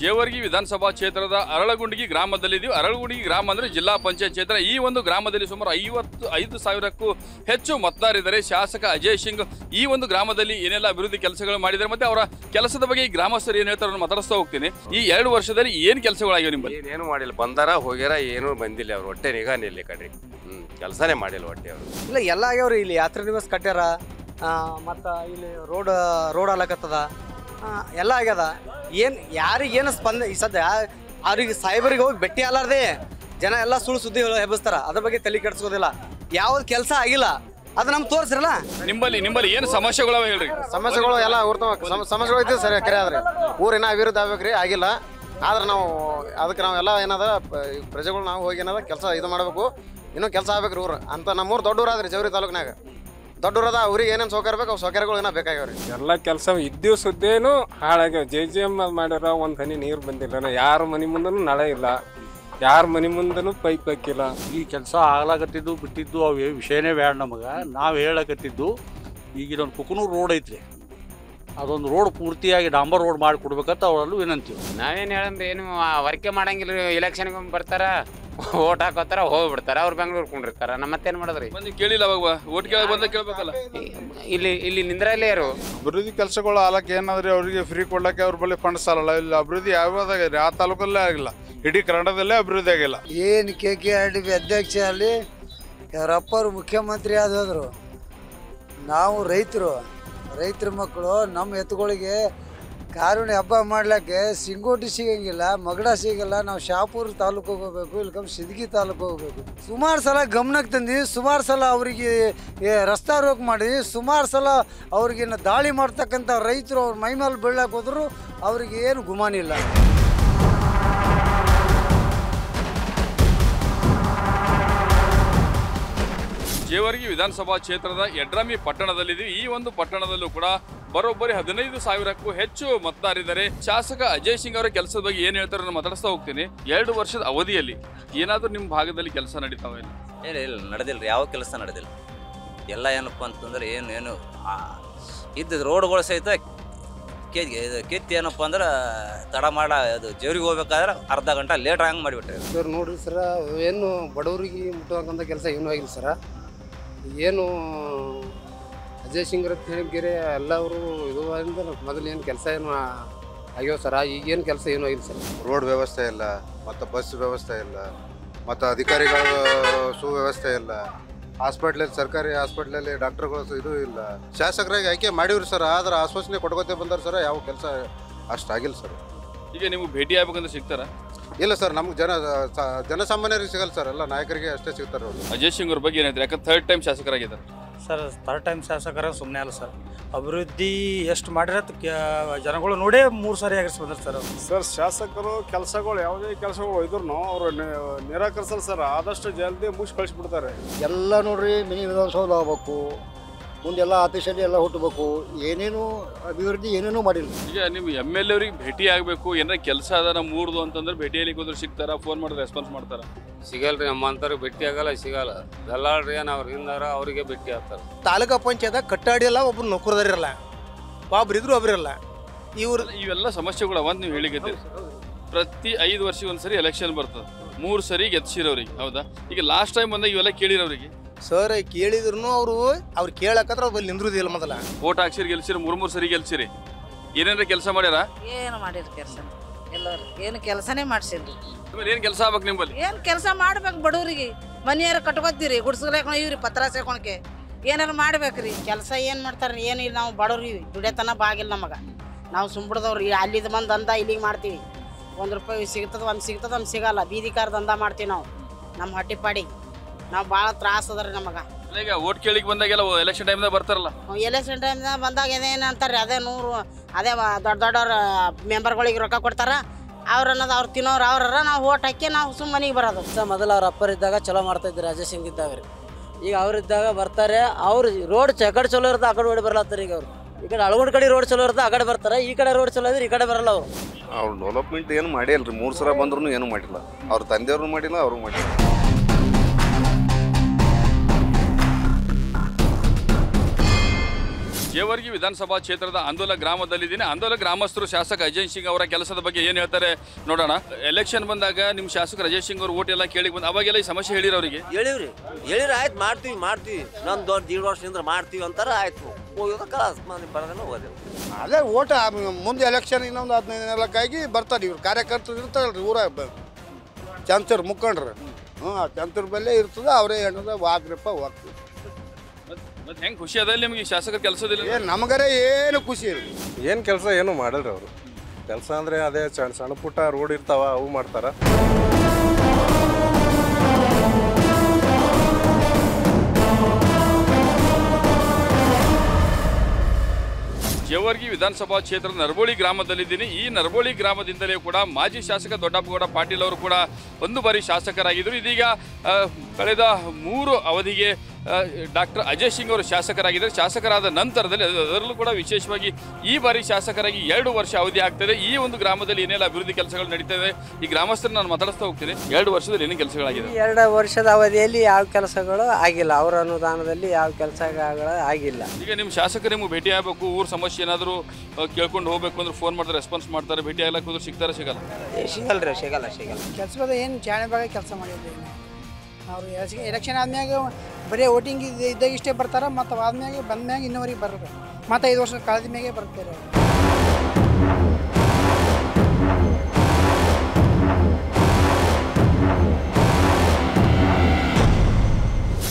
ಜೇವರ್ಗಿ ವಿಧಾನಸಭಾ ಕ್ಷೇತ್ರದ ಅರಳಗುಂಡಿಗಿ ಗ್ರಾಮದಲ್ಲಿದ್ದೀವಿ. ಅರಳಗುಂಡಿಗಿ ಗ್ರಾಮ ಅಂದರೆ ಜಿಲ್ಲಾ ಪಂಚಾಯತ್ ಕ್ಷೇತ್ರ. ಈ ಒಂದು ಗ್ರಾಮದಲ್ಲಿ ಸುಮಾರು 55,000ಕ್ಕೂ ಹೆಚ್ಚು ಮತದಾರರಿದ್ದಾರೆ. ಶಾಸಕ ಅಜಯ್ ಸಿಂಗ್ ಈ ಒಂದು ಗ್ರಾಮದಲ್ಲಿ ಏನೆಲ್ಲ ಅಭಿವೃದ್ಧಿ ಕೆಲಸಗಳು ಮಾಡಿದ್ದಾರೆ ಮತ್ತು ಅವರ ಕೆಲಸದ ಬಗ್ಗೆ ಈ ಗ್ರಾಮಸ್ಥರು ಏನು ಹೇಳ್ತಾರೆ ಮಾತಾಡಿಸ್ತಾ ಹೋಗ್ತೀನಿ. ಈ 2 ವರ್ಷದಲ್ಲಿ ಏನು ಕೆಲಸಗಳಾಗಿವೆ ನಿಮ್ಮಲ್ಲಿ? ಏನು ಮಾಡಿಲ್ಲ, ಬಂದಾರ ಹೋಗ್ಯಾರ, ಏನೂ ಬಂದಿಲ್ಲ. ಅವ್ರು ಹೊಟ್ಟೆ ನಿಗಾನೇ ಇಲ್ಲ ಕಡ್ರಿ. ಕೆಲಸನೇ ಮಾಡಿಲ್ಲ ಹೊಟ್ಟೆ ಅವರು. ಇಲ್ಲ, ಎಲ್ಲ ಆಗ್ಯಾವ್ರಿ. ಇಲ್ಲಿ ಯಾತ್ರೆ ನಿವಾಸ ಕಟ್ಟ್ಯಾರ, ಮತ್ತು ಇಲ್ಲಿ ರೋಡ್ ಆಲಕತ್ತದ, ಎಲ್ಲ ಆಗ್ಯದ. ಯಾರಿಗೇನು ಈ ಸದ್ಯ ಅವ್ರಿಗೆ ಸಾಹೇಬರಿಗೆ ಹೋಗಿ ಭೇಟಿ ಅಲ್ಲಾರ್ದೆ ಜನ ಎಲ್ಲ ಸುಳ್ಳು ಸುದ್ದಿ ಹೆಬ್ಬಸ್ತಾರ. ಅದ್ರ ಬಗ್ಗೆ ತಲೆ ಕೆಡಿಸ್ಕೋದಿಲ್ಲ. ಯಾವ್ದು ಕೆಲಸ ಆಗಿಲ್ಲ ಅದು ನಮ್ಗೆ ತೋರಿಸ್ರಲ್ಲ. ನಿಮ್ಮಲ್ಲಿ ಏನು ಸಮಸ್ಯೆಗಳವ ಹೇಳ್ರಿ? ಸಮಸ್ಯೆಗಳು ಎಲ್ಲ ಸಮಸ್ಯೆಗಳು ಇದ್ದೀವಿ ಸರ್. ಕರೆ ಆದ್ರೆ ಊರಿನ ಅಭಿವೃದ್ಧಿ ಆಗ್ಬೇಕ್ರಿ, ಆಗಿಲ್ಲ. ಆದ್ರೆ ನಾವು ಅದಕ್ಕೆ ನಾವೆಲ್ಲ ಏನದ ಪ್ರಜೆಗಳು ನಾವು ಹೋಗಿ ಏನದ ಕೆಲಸ ಇದು ಮಾಡಬೇಕು. ಇನ್ನೂ ಕೆಲಸ ಆಗ್ಬೇಕ್ರಿ ಊರು ಅಂತ. ನಮ್ಮೂರು ದೊಡ್ಡ ಊರಾದ್ರಿ, ಜವರಿ ತಾಲೂಕಿನಾಗ ದೊಡ್ಡ ಊರದ. ಅವ್ರಿಗೆ ಏನೇನು ಸೌಕರ್ಯ ಬೇಕು, ಅವು ಸೌಕರ್ಯಗಳು ಏನೋ ಬೇಕಾಗ್ಯಾವ್ರಿ. ಎಲ್ಲ ಕೆಲಸ ಇದ್ದೀವಿ, ಸುದ್ದೇನು ಹಾಳಾಗ್ಯಾವ. JJM ಮಾಡ್ಯಾರ, ಒಂದು ಹನಿ ನೀರು ಬಂದಿಲ್ಲ. ಯಾರ ಮನೆ ಮುಂದೂ ನಳ ಇಲ್ಲ, ಯಾರ ಮನೆ ಮುಂದೂ ಪೈಪ್ ಹಾಕಿಲ್ಲ. ಈ ಕೆಲಸ ಆಗ್ಲಾಕತ್ತಿದ್ದು ಬಿಟ್ಟಿದ್ದು ಅವು ವಿಷಯನೇ ಬೇಡ ನಮಗೆ. ನಾವು ಹೇಳಕತ್ತಿದ್ದು ಈಗ ಇದೊಂದು ಕುಕನೂರು ರೋಡ್ ಐತ್ರಿ, ಅದೊಂದು ರೋಡ್ ಪೂರ್ತಿಯಾಗಿ ಡಾಂಬರ್ ರೋಡ್ ಮಾಡಿ ಕೊಡ್ಬೇಕಂತ ಅವರಲ್ಲೂ ವಿನಂತೀವಿ. ನಾವೇನು ಹೇಳಂದ್ರೆ ಏನು ವರ್ಕೆ ಮಾಡಂಗಿಲ್ಲ. ಎಲೆಕ್ಷನ್ಗೆ ಬರ್ತಾರ, ಓಟ್ ಹಾಕೋತಾರ, ಹೋಗ್ಬಿಡ್ತಾರ. ಅವ್ರು ಬೆಂಗಳೂರು ಕೊಂಡಿರ್ತಾರ. ನಮ್ಮ ಮತ್ತೇನು ಮಾಡೋದ್ರಿ? ಕೇಳಿಲ್ಲ ಅವಾಗ ಓಟ್ ಕೇಳಿ ಬಂದ ಕೇಳ್ಬೇಕಲ್ಲ. ಇಲ್ಲಿ ನಿಂದ್ರಲ್ಲೇ ಇರು. ಅಭಿವೃದ್ಧಿ ಕೆಲಸಗಳು ಆಲಕ್ಕೆ ಏನಾದ್ರೆ ಅವರಿಗೆ ಫ್ರೀ ಕೊಡ್ಲಕ್ಕೆ ಅವ್ರ ಬಳಿ ಫಂಡ್ ಸಾಲಲ್ಲ. ಇಲ್ಲಿ ಅಭಿವೃದ್ಧಿ ಯಾವ್ದಾಗ್ರಿ ಆ ತಾಲೂಕಲ್ಲೇ ಆಗಿಲ್ಲ, ಇಡೀ ಕರ್ನಾಟಕದಲ್ಲೇ ಅಭಿವೃದ್ಧಿ ಆಗಿಲ್ಲ. ಏನು KKRDB ಅಧ್ಯಕ್ಷ ಅಲ್ಲಿ ಅವರಪ್ಪರು ಮುಖ್ಯಮಂತ್ರಿ ಆದೋದ್ರು. ನಾವು ರೈತರ ಮಕ್ಕಳು. ನಮ್ಮ ಎತ್ತುಗಳಿಗೆ ಕಾರುಣಿ ಹಬ್ಬ ಮಾಡ್ಲಿಕ್ಕೆ ಸಿಂಗೋಟಿ ಸಿಗಂಗಿಲ್ಲ, ಮಗಡ ಸಿಗಲ್ಲ. ನಾವು ಶಾಪುರ ತಾಲೂಕಿಗೆ ಹೋಗ್ಬೇಕು, ಇಲ್ಕಂದ್ರೆ ಸಿದ್ಗಿ ತಾಲೂಕು ಹೋಗ್ಬೇಕು. ಸುಮಾರು ಸಲ ಗಮನಕ್ಕೆ ತಂದು, ಸುಮಾರು ಸಲ ಅವರಿಗೆ ರಸ್ತಾ ರೋಕ್ ಮಾಡಿ, ಸುಮಾರು ಸಲ ಅವ್ರಿಗೆ ದಾಳಿ ಮಾಡ್ತಕ್ಕಂಥ ರೈತರು ಅವ್ರ ಮೈ ಮೇಲೆ ಬೀಳಕ್ಕೆ ಹೋದ್ರು ಅವ್ರಿಗೆ ಏನು ಗುಮಾನಿಲ್ಲ. ಜೇವರ್ಗಿ ವಿಧಾನಸಭಾ ಕ್ಷೇತ್ರದ ಯಡ್ರಾಮಿ ಪಟ್ಟಣದಲ್ಲಿದ್ದೀವಿ. ಈ ಒಂದು ಪಟ್ಟಣದಲ್ಲೂ ಕೂಡ ಬರೋಬ್ಬರಿ 15,000ಕ್ಕೂ ಹೆಚ್ಚು ಮತದಾರರಿದ್ದಾರೆ. ಶಾಸಕ ಅಜಯ್ ಸಿಂಗ್ ಅವರ ಕೆಲಸದ ಬಗ್ಗೆ ಏನು ಹೇಳ್ತಾರೆ ನಾನು ಮಾತಾಡಿಸ್ತಾ ಹೋಗ್ತೀನಿ. 2 ವರ್ಷದ ಅವಧಿಯಲ್ಲಿ ಏನಾದರೂ ನಿಮ್ಮ ಭಾಗದಲ್ಲಿ ಕೆಲಸ ನಡೀತಾವೆ? ಇಲ್ಲ ನಡೆದಿಲ್ಲ ರೀ, ಯಾವ ಕೆಲಸ ನಡೆದಿಲ್ಲ. ಎಲ್ಲ ಏನಪ್ಪ ಅಂತಂದ್ರೆ ಏನು ಇದ್ದದ್ದು ರೋಡ್ಗಳು ಸಹಿತ ಕಿತ್ತು ಏನಪ್ಪ ಅಂದ್ರೆ ತಡ ಮಾಡ ಅದು ಜೇವರಿಗೆ ಹೋಗ್ಬೇಕಾದ್ರೆ ಅರ್ಧ ಗಂಟೆ ಲೇಟ್ ಹಂಗೆ ಮಾಡಿಬಿಟ್ರೆ. ಸರ್ ನೋಡ್ರಿ ಸರ, ಏನು ಬಡವರಿಗೆ ಮುಟ್ಟುವಂಥ ಕೆಲಸ ಏನೂ ಆಗಿಲ್ಲ ಸರ. ಏನು ಅಜಯ್ ಸಿಂಗ್ ಅಂತ ಹೇಳಿದ್ರೆ ಎಲ್ಲವರು ಇದು ಮೊದಲು ಏನು ಕೆಲಸ ಏನು ಆಗ್ಯಾವ ಸರ. ಈಗೇನು ಕೆಲಸ ಏನೂ ಆಗಿಲ್ಲ ಸರ್. ರೋಡ್ ವ್ಯವಸ್ಥೆ ಇಲ್ಲ, ಮತ್ತು ಬಸ್ ವ್ಯವಸ್ಥೆ ಇಲ್ಲ, ಮತ್ತು ಅಧಿಕಾರಿಗಳ ಸುವ್ಯವಸ್ಥೆ ಇಲ್ಲ. ಹಾಸ್ಪಿಟ್ಲಲ್ಲಿ ಸರ್ಕಾರಿ ಹಾಸ್ಪಿಟ್ಲಲ್ಲಿ ಡಾಕ್ಟರ್ಗಳು ಇದು ಇಲ್ಲ. ಶಾಸಕರಾಗಿ ಆಯ್ಕೆ ಮಾಡಿವ್ರಿ ಸರ್, ಆದ್ರೆ ಆಶ್ವಾಸನೆ ಕೊಟ್ಕೋತೇ ಬಂದಾರ ಸರ್. ಯಾವ ಕೆಲಸ ಅಷ್ಟಾಗಿಲ್ಲ ಸರ್. ಈಗ ನಿಮ್ಗೆ ಭೇಟಿ ಆಗ್ಬೇಕಂದ್ರೆ ಸಿಗ್ತಾರ? ಇಲ್ಲ ಸರ್, ನಮ್ಗೆ ಜನಸಾಮಾನ್ಯರಿಗೆ ಸಿಗಲ್ಲ ಸರ್, ಎಲ್ಲ ನಾಯಕರಿಗೆ ಅಷ್ಟೇ ಸಿಗ್ತಾರೆ ಅವರು. ಅಜಯ್ ಸಿಂಗ್ ಅವ್ರ ಬಗ್ಗೆ ಏನಾಯ್ತು? ಯಾಕಂದ್ರೆ 3rd time ಶಾಸಕರಾಗಿದ್ದಾರೆ sir. 3rd time ಶಾಸಕರ ಸುಮ್ಮನೆ ಅಲ್ಲ ಸರ್. ಅಭಿವೃದ್ಧಿ ಎಷ್ಟು ಮಾಡಿರ ಜನಗಳು ನೋಡೇ 3 ಸಾರಿ ಆಗಿರ್ಸಿ ಬಂದ್ರೆ ಸರ್. ಸರ್ ಶಾಸಕರು ಕೆಲಸಗಳು ಯಾವುದೇ ಕೆಲಸಗಳು ಇದ್ರು ಅವರು ನಿರಾಕರಿಸಲ್ಲ ಸರ್. ಆದಷ್ಟು ಜಲ್ದಿ ಮುಗಿಸಿ ಕಳಿಸ್ಬಿಡ್ತಾರೆ. ಎಲ್ಲ ನೋಡ್ರಿ, ಮಿನಿ ವಿಧಾನಸೌಧ ಆಗ್ಬೇಕು, ಮುಂದೆಲ್ಲ ಆಫೀಸಲ್ಲಿ ಎಲ್ಲ ಹುಟ್ಟಬೇಕು. ಏನೇನು ಅಭಿವೃದ್ಧಿ ಏನೇನೂ ಮಾಡಿಲ್ಲ. ಈಗ ನೀವು MLA ಅವ್ರಿಗೆ ಭೇಟಿ ಆಗಬೇಕು, ಏನಾರ ಕೆಲಸ ಅದ ನಮ್ಮ ಊರ್ದು ಅಂತಂದ್ರೆ ಭೇಟಿಯಲ್ಲಿ ಹೋದ್ರೆ ಸಿಗ್ತಾರ? ಫೋನ್ ಮಾಡಿದ್ರೆ ರೆಸ್ಪಾನ್ಸ್ ಮಾಡ್ತಾರ? ಸಿಗಲ್ರಿ, ನಮ್ಮಂತವ್ರಿಗೆ ಭೇಟಿ ಆಗಲ್ಲ, ಸಿಗಲ್ಲ. ದಲ್ಲಾಳ್ರಿ ಏನು ಅವ್ರು ಹಿಂದಾರ ಅವರಿಗೆ ಭೇಟಿ ಆಗ್ತಾರೆ. ತಾಲೂಕಾ ಪಂಚಾಯತ್ ಕಟ್ಟಾಡಿ ಎಲ್ಲ ಒಬ್ರು ನೌಕರದಾರಿರಲ್ಲ, ಒಬ್ರು ಇದ್ರು ಒಬ್ರಿರಲ್ಲ. ಇವೆಲ್ಲ ಸಮಸ್ಯೆಗಳು ಅವಂತ ನೀವು ಹೇಳಿಕತ್ತೀರಿ. ಪ್ರತಿ 5 ವರ್ಷಕ್ಕೆ ಒಂದ್ಸರಿ ಎಲೆಕ್ಷನ್ ಬರ್ತದೆ, 3 ಸರಿ ಗೆದ್ಸಿರೋರಿಗೆ. ಹೌದಾ? ಈಗ ಲಾಸ್ಟ್ ಟೈಮ್ ಬಂದಾಗ ಇವೆಲ್ಲ ಕೇಳಿರೋರಿಗೆ ಸರ್ ಕೇಳಿದ್ರು ಅವ್ರು ಕೇಳಕತ್ರ ಅವ್ರು ಬಲ್ಲಿ ನಿಂದ್ರುದಿಲ್ಲ ಮೊದಲ. ಓಟ್ ಹಾಕ್ಸಿರಿ, ಗೆಲ್ಸಿರಿ, 3 ಸರಿ ಗೆಲ್ಸಿರಿ. ಏನೇನ್ರ ಕೆಲಸ ಮಾಡ್ಯಾರ? ಏನು ಮಾಡಿರಿ ಕೆಲಸ? ಎಲ್ಲರೂ ಏನು ಕೆಲಸನೇ ಮಾಡ್ಸಿಲ್ರಿ. ಏನ್ ಕೆಲಸ ಆಗ್ಬೇಕು ನಿಮ್ಮಲ್ಲಿ? ಏನು ಕೆಲಸ ಮಾಡ್ಬೇಕು? ಬಡವ್ರಿಗೆ ಮನೆಯಾರ ಕಟ್ಕೊತೀರಿ, ಗುಡ್ಸ್ಲಾಕ ಇವ್ರಿ ಪತ್ರ ಸೇಕೊಳಕ್ಕೆ ಏನಾರು ಮಾಡ್ಬೇಕ್ರಿ. ಕೆಲಸ ಏನು ಮಾಡ್ತಾರ್ರಿ? ಏನು ಇಲ್ಲ. ನಾವು ಬಡವ್ರಿ, ದುಡಿಯತನ ಬಾಗಿಲ್ಲ ನಮಗೆ. ನಾವು ಸುಂಬಿಡ್ದವ್ರಿ, ಅಲ್ಲಿದ್ದು ಬಂದು ದಂಧ ಇಲ್ಲಿಗೆ ಮಾಡ್ತೀವಿ. 1 ರೂಪಾಯಿ ಸಿಗ್ತದೆ, ಒಂದು ಸಿಗ್ತದೆ, ಒಂದು ಸಿಗಲ್ಲ. ಬೀದಿ ಕಾರ್ ದಂಧ ಮಾಡ್ತೀವಿ ನಾವು, ನಮ್ಮ ಹೊಟ್ಟೆ ಪಾಡಿ. ನಾವು ಭಾಳ ತ್ರಾಸ ಅದ ರೀ ನಮಗೆ. ಈಗ ಓಟ್ ಕೇಳಿಗೆ ಬಂದಾಗೆಲ್ಲ ಎಲೆಕ್ಷನ್ ಟೈಮ್ದಾಗ ಬರ್ತಾರಲ್ಲ, ಎಲೆಕ್ಷನ್ ಟೈಮ್ದಾಗ ಬಂದಾಗ ಏನೇನು ಅಂತಾರೆ ಅದೇ 100 ಅದೇ ದೊಡ್ಡ ದೊಡ್ಡವ್ರ ಮೆಂಬರ್ಗಳಿಗೆ ರೊಕ್ಕ ಕೊಡ್ತಾರ. ಅವ್ರು ಅನ್ನೋದು ಅವ್ರು ತಿನ್ನೋರು ಅವ್ರ, ನಾವು ಓಟ್ ಹಾಕಿ ನಾವು ಸುಮ್ಮನೆ ಮನೆಗೆ ಬರೋದು. ಮೊದಲು ಅವ್ರ ಅಪ್ಪರಿದ್ದಾಗ ಚಲೋ ಮಾಡ್ತಾ ಇದ್ರು, ರಾಜೇಶ್ ಸಿಂಗ್ ಇದ್ದಾಗ ರೀ. ಈಗ ಅವ್ರಿದ್ದಾಗ ಬರ್ತಾರೆ, ಅವ್ರು ರೋಡ್ ಕಡೆ ಚಲೋ ಇರುತ್ತೆ, ಆ ಕಡೆ ಓಡಿ ಬರ್ಲತ್ತಾರೆ. ಈಗ ಅವ್ರು ಈ ಕಡೆ ಅಳಗೋಡ್ ಕಡೆ ರೋಡ್ ಚಲೋ ಇರುತ್ತೆ, ಆ ಕಡೆ ಬರ್ತಾರೆ. ಈ ಕಡೆ ರೋಡ್ ಚಲೋ ಇದ್ರೆ ಈ ಕಡೆ ಬರಲ್ಲ. ಅವ್ರು ಡೆವಲಪ್ಮೆಂಟ್ ಏನು ಮಾಡಿಲ್ರಿ, 3 ಸಲ ಬಂದ್ರು ಏನು ಮಾಡಿಲ್ಲ. ಅವ್ರ ತಂದೆಯವ್ರು ಮಾಡಿಲ್ಲ, ಅವರು ಮಾಡಿಲ್ಲ. ಜೇವರ್ಗಿ ವಿಧಾನಸಭಾ ಕ್ಷೇತ್ರದ ಅಂದೋಲ ಗ್ರಾಮದಲ್ಲಿದ್ದೀನಿ. ಅಂದೋಲ ಗ್ರಾಮಸ್ಥರು ಶಾಸಕ ಅಜಯ್ ಸಿಂಗ್ ಅವರ ಕೆಲಸದ ಬಗ್ಗೆ ಏನು ಹೇಳ್ತಾರೆ ನೋಡೋಣ. ಎಲೆಕ್ಷನ್ ಬಂದಾಗ ನಿಮ್ಮ ಶಾಸಕ ಅಜಯ್ ಸಿಂಗ್ ಅವ್ರ ಓಟ್ ಎಲ್ಲ ಕೇಳಿ ಬಂದು ಅವಾಗೆಲ್ಲ ಈ ಸಮಸ್ಯೆ ಹೇಳಿರ ಅವರಿಗೆ? ಹೇಳಿವ್ರಿ ಆಯ್ತು ಮಾಡ್ತೀವಿ ನಮ್ ದೊಡ್ಡ 1.5 ವರ್ಷದಿಂದ ಮಾಡ್ತೀವಿ ಅಂತಾರ. ಆಯ್ತು ಬರೋದನ್ನ ಹೋದೇವು. ಅದೇ ಓಟ್ ಮುಂದೆ ಎಲೆಕ್ಷನ್ ಇನ್ನೊಂದು 15 ದಿನಕ್ಕಾಗಿ ಬರ್ತಾರೆ. ಇವ್ರು ಕಾರ್ಯಕರ್ತರು ಇರ್ತಾರಲ್ರಿ ಊರಾಗ, ಚಂಚರ್ ಮುಖಂಡ್ರು. ಚಂಚರ್ ಬಲ್ಲೇ ಇರ್ತದೆ, ಅವರೇ ಏನದ ವಾಗ್ರಪ್ಪ ಹೋಗ್ತೀವಿ. ಮತ್ತೆ ಹೆಂಗೆ ಖುಷಿ ಅದ ನಿಮಗೆ ಶಾಸಕರ ಕೆಲಸದಿಲ್ಲ? ನಮಗರೆ ಏನು ಖುಷಿ ಇಲ್ಲ. ಏನು ಕೆಲಸ ಏನು ಮಾಡಲ್ರಿ ಅವರು. ಕೆಲಸ ಅಂದರೆ ಅದೇ ಸಣ್ಣ ಪುಟ್ಟ ರೋಡ್ ಇರ್ತಾವ, ಅವು ಮಾಡ್ತಾರ. ಜೇವರ್ಗಿ ವಿಧಾನಸಭಾ ಕ್ಷೇತ್ರದ ನರಬೋಳಿ ಗ್ರಾಮದಲ್ಲಿದ್ದೀನಿ. ಈ ನರಬೋಳಿ ಗ್ರಾಮದಿಂದಲೇ ಕೂಡ ಮಾಜಿ ಶಾಸಕ ದೊಡ್ಡಪ್ಪಗೌಡ ಪಾಟೀಲ್ ಅವರು ಕೂಡ 1 ಬಾರಿ ಶಾಸಕರಾಗಿದ್ದರು. ಇದೀಗ ಕಳೆದ 3 ಅವಧಿಗೆ ಡಾಕ್ಟರ್ ಅಜಯ್ ಸಿಂಗ್ ಅವರು ಶಾಸಕರಾಗಿದ್ದಾರೆ. ಶಾಸಕರಾದ ನಂತರದಲ್ಲಿ ಅದರಲ್ಲೂ ಕೂಡ ವಿಶೇಷವಾಗಿ ಈ ಬಾರಿ ಶಾಸಕರಾಗಿ 2 ವರ್ಷ ಅವಧಿ ಆಗ್ತದೆ. ಈ ಒಂದು ಗ್ರಾಮದಲ್ಲಿ ಏನೆಲ್ಲ ಅಭಿವೃದ್ಧಿ ಕೆಲಸಗಳು ನಡೀತದೆ, ಈ ಗ್ರಾಮಸ್ಥರನ್ನ ನಾನು ಮಾತಾಡಿಸ್ತಾ ಹೋಗ್ತೀನಿ. 2 ವರ್ಷದಲ್ಲಿ ಏನೇನು ಕೆಲಸಗಳಾಗಿದೆ? 2 ವರ್ಷದ ಅವಧಿಯಲ್ಲಿ ಯಾವ ಕೆಲಸಗಳು ಆಗಿಲ್ಲ. ಅವರ ಅನುದಾನದಲ್ಲಿ ಯಾವ ಕೆಲಸಗಳು ಆಗಿಲ್ಲ. ಈಗ ನಿಮ್ಮ ಶಾಸಕರು ನಿಮ್ಗೆ ಭೇಟಿ ಆಗಬೇಕು, ಊರ ಸಮಸ್ಯೆ ಏನಾದರೂ ಕೇಳ್ಕೊಂಡು ಹೋಗ್ಬೇಕು ಅಂದ್ರೆ ಫೋನ್ ಮಾಡಿದ್ರೆ ರೆಸ್ಪಾನ್ಸ್ ಮಾಡ್ತಾರೆ. ಭೇಟಿ ಆಗ್ಲಕ್ಕೆ ಹೋದ್ರೆ ಸಿಗ್ತಾರೆ? ಸಿಗಲ್ಲ ಕೆಲಸದ ಏನು ಚಾಣೆ ಭಾಗ ಕೆಲಸ ಮಾಡಿದ್ವಿ ಅವರು. ಎಲೆಕ್ಷನ್ ಆದ್ಮ್ಯಾಗ ಬರೀ ವೋಟಿಂಗ್ ಇದ್ದಾಗ ಇಷ್ಟೇ ಬರ್ತಾರೆ, ಮತ್ತು ಆದ್ಮ್ಯಾಗ ಬಂದ್ಮ್ಯಾಗ ಇನ್ನೂವರೆಗೆ ಬರಬೇಕು. ಮತ್ತು 5 ವರ್ಷ ಕಳೆದ ಮ್ಯಾಗೆ ಬರ್ತಾರೆ.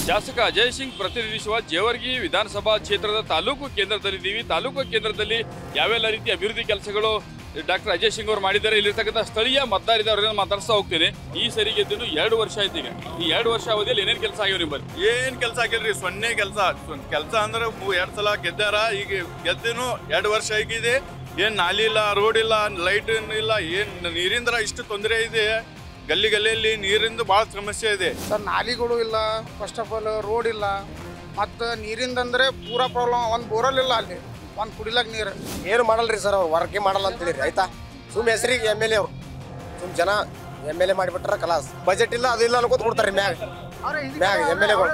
ಶಾಸಕ ಅಜಯ್ ಸಿಂಗ್ ಪ್ರತಿನಿಧಿಸುವ ಜೇವರ್ಗಿ ವಿಧಾನಸಭಾ ಕ್ಷೇತ್ರದ ತಾಲೂಕು ಕೇಂದ್ರದಲ್ಲಿದ್ದೀವಿ. ತಾಲೂಕು ಕೇಂದ್ರದಲ್ಲಿ ಯಾವೆಲ್ಲ ರೀತಿಯ ಅಭಿವೃದ್ಧಿ ಕೆಲಸಗಳು ಡಾಕ್ಟರ್ ಅಜಯ್ ಸಿಂಗ್ ಅವರು ಮಾಡಿದ್ದಾರೆ, ಇಲ್ಲಿರ್ತಕ್ಕಂಥ ಸ್ಥಳೀಯ ಮತದಾರರನ್ನ ಮಾತಾಡ್ತಾ ಹೋಗ್ತೀನಿ. ಈ ಸರಿ ಗೆದ್ದು 2 ವರ್ಷ ಆಯ್ತು. ಈಗ ಈ 2 ವರ್ಷ ಅವಧಿಯಲ್ಲಿ ಏನೇನು ಕೆಲಸ ಆಗಿವೆ ನಿಮ್ಮಲ್ಲಿ? ಏನ್ ಕೆಲಸ ಆಗಿಲ್ರಿ, ಸೊನ್ನೆ ಕೆಲಸ ಅಂದ್ರೆ 2 ಸಲ ಗೆದ್ದಾರ. ಈಗ ಗೆದ್ದನು 2 ವರ್ಷ ಆಗಿದೆ. ಏನ್ ನಾಲಿ ಇಲ್ಲ, ರೋಡ್ ಇಲ್ಲ, ಲೈಟ್ ಇಲ್ಲ, ಏನ್ ನೀರಿಂದ್ರ ಇಷ್ಟು ತೊಂದರೆ ಇದೆ. ಗಲ್ಲಿಯಲ್ಲಿ ನೀರಿಂದ ಭಾಳ ಸಮಸ್ಯೆ ಇದೆ ಸರ್. ನಾಲಿಗಳು ಇಲ್ಲ, ಫಸ್ಟ್ ಆಫ್ ಆಲ್ ರೋಡ್ ಇಲ್ಲ, ಮತ್ತು ನೀರಿಂದಂದ್ರೆ ಪೂರಾ ಪ್ರಾಬ್ಲಮ್. ಒಂದು ಬೋರಲ್ ಇಲ್ಲ ಅಲ್ಲಿ, ಒಂದು ಕುಡಿಲಕ್ಕೆ ನೀರು. ಏನು ಮಾಡಲ್ರಿ ಸರ್, ಅವ್ರು ವರ್ಕೆ ಮಾಡಲ್ಲ ಅಂತ ಹೇಳಿರಿ ಆಯ್ತಾ. ಸುಮ್ ಹೆಸರಿಗೆ MLA ಅವರು ಸುಮ್ ಜನ MLA ಮಾಡಿಬಿಟ್ರ ಕಲಾಸ್. ಬಜೆಟ್ ಇಲ್ಲ, ಅದು ಇಲ್ಲ ಅನ್ಕೋತ ಕೊಡ್ತಾರೆ ಮ್ಯಾಗ MLAಗಳು.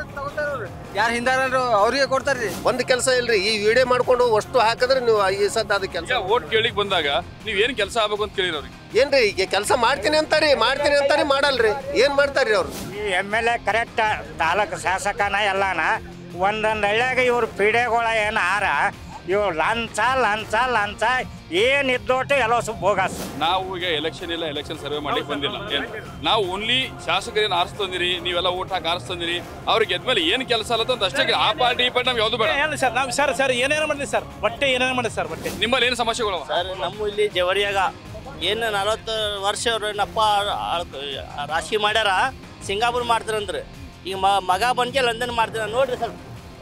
ಯಾರು ಹಿಂದಾರು ಅವ್ರಿಗೆ ಕೊಡ್ತಾರ್ರಿ. ಒಂದು ಕೆಲಸ ಇಲ್ರಿ. ಈ ವಿಡಿಯೋ ಮಾಡ್ಕೊಂಡು ಅಷ್ಟು ಹಾಕಿದ್ರೆ ನೀವು ಈ ಸದ್ದ ಅದು ಕೆಲಸ. ಓಟ್ ಕೇಳಿಕ್ ಬಂದಾಗ ನೀವು ಏನು ಕೆಲಸ ಆಗ್ಬೇಕು ಅಂತ ಕೇಳಿರೋರಿ? ಏನ್ರಿ ಈಗ ಕೆಲಸ ಮಾಡ್ತೀನಿ ಅಂತಾರಿ ಮಾಡಲ್ರಿ. ಏನ್ ಮಾಡ್ತಾರ್ರಿ ಅವ್ರು? ಈ MLA ಕರೆಕ್ಟ್ ತಾಲೂಕು ಶಾಸಕನ ಎಲ್ಲಾನ ಒಂದೊಂದು ಹಳ್ಳಿಯಾಗ ಇವ್ರು ಪೀಡೆಗಳ ಏನು ಆರ ಇವ್ರು ಲಂಚ ಏನಿದ್ದೋಟು ಎಲ್ಲ ಬೋಗಸ್. ನಾವು ಈಗ ಎಲೆಕ್ಷನ್ ಸರ್ವೆ ಮಾಡ್ಲಿಕ್ಕೆ ಬಂದಿಲ್ಲ. ನಾವು ಓನ್ಲಿ ಶಾಸಕರೇನು ಆರಿಸ್ತಂದಿರಿ, ನೀವೆಲ್ಲ ಓಟ್ ಹಾಕಿ ಆರಿಸ್ತಂದಿರಿ. ಅವ್ರಿಗೆ ಗೆದ್ಮೇಲೆ ಏನು ಕೆಲಸ ಅಲ್ಲತ್ತ ಅಂತ ಅಷ್ಟೇ. ಆ ಪಾರ್ಟಿ ನಮ್ಗೆ ಯಾವ್ದು ಬೇಡ ಸರ್. ನಾವು ಸರ್ ಏನೇನು ಮಾಡಿದ್ವಿ ಸರ್, ಏನೇನು ಮಾಡಿದ್ವಿ ಸರ್. ನಿಮ್ಮಲ್ಲಿ ಏನು ಸಮಸ್ಯೆಗಳು ಸರ್? ನಮ್ಮ ಇಲ್ಲಿ ಜವರಿಯಾಗ ಏನು 40 ವರ್ಷ ಅವ್ರನ್ನಪ್ಪ ರಾಶಿ ಮಾಡ್ಯಾರ. ಸಿಂಗಾಪುರ್ ಮಾಡ್ತಾರಂದ್ರೆ ಈಗ ಮಗ ಬಂಕೆ ಲಂಡನ್ ಮಾಡ್ತಾರ. ನೋಡ್ರಿ ಸರ್,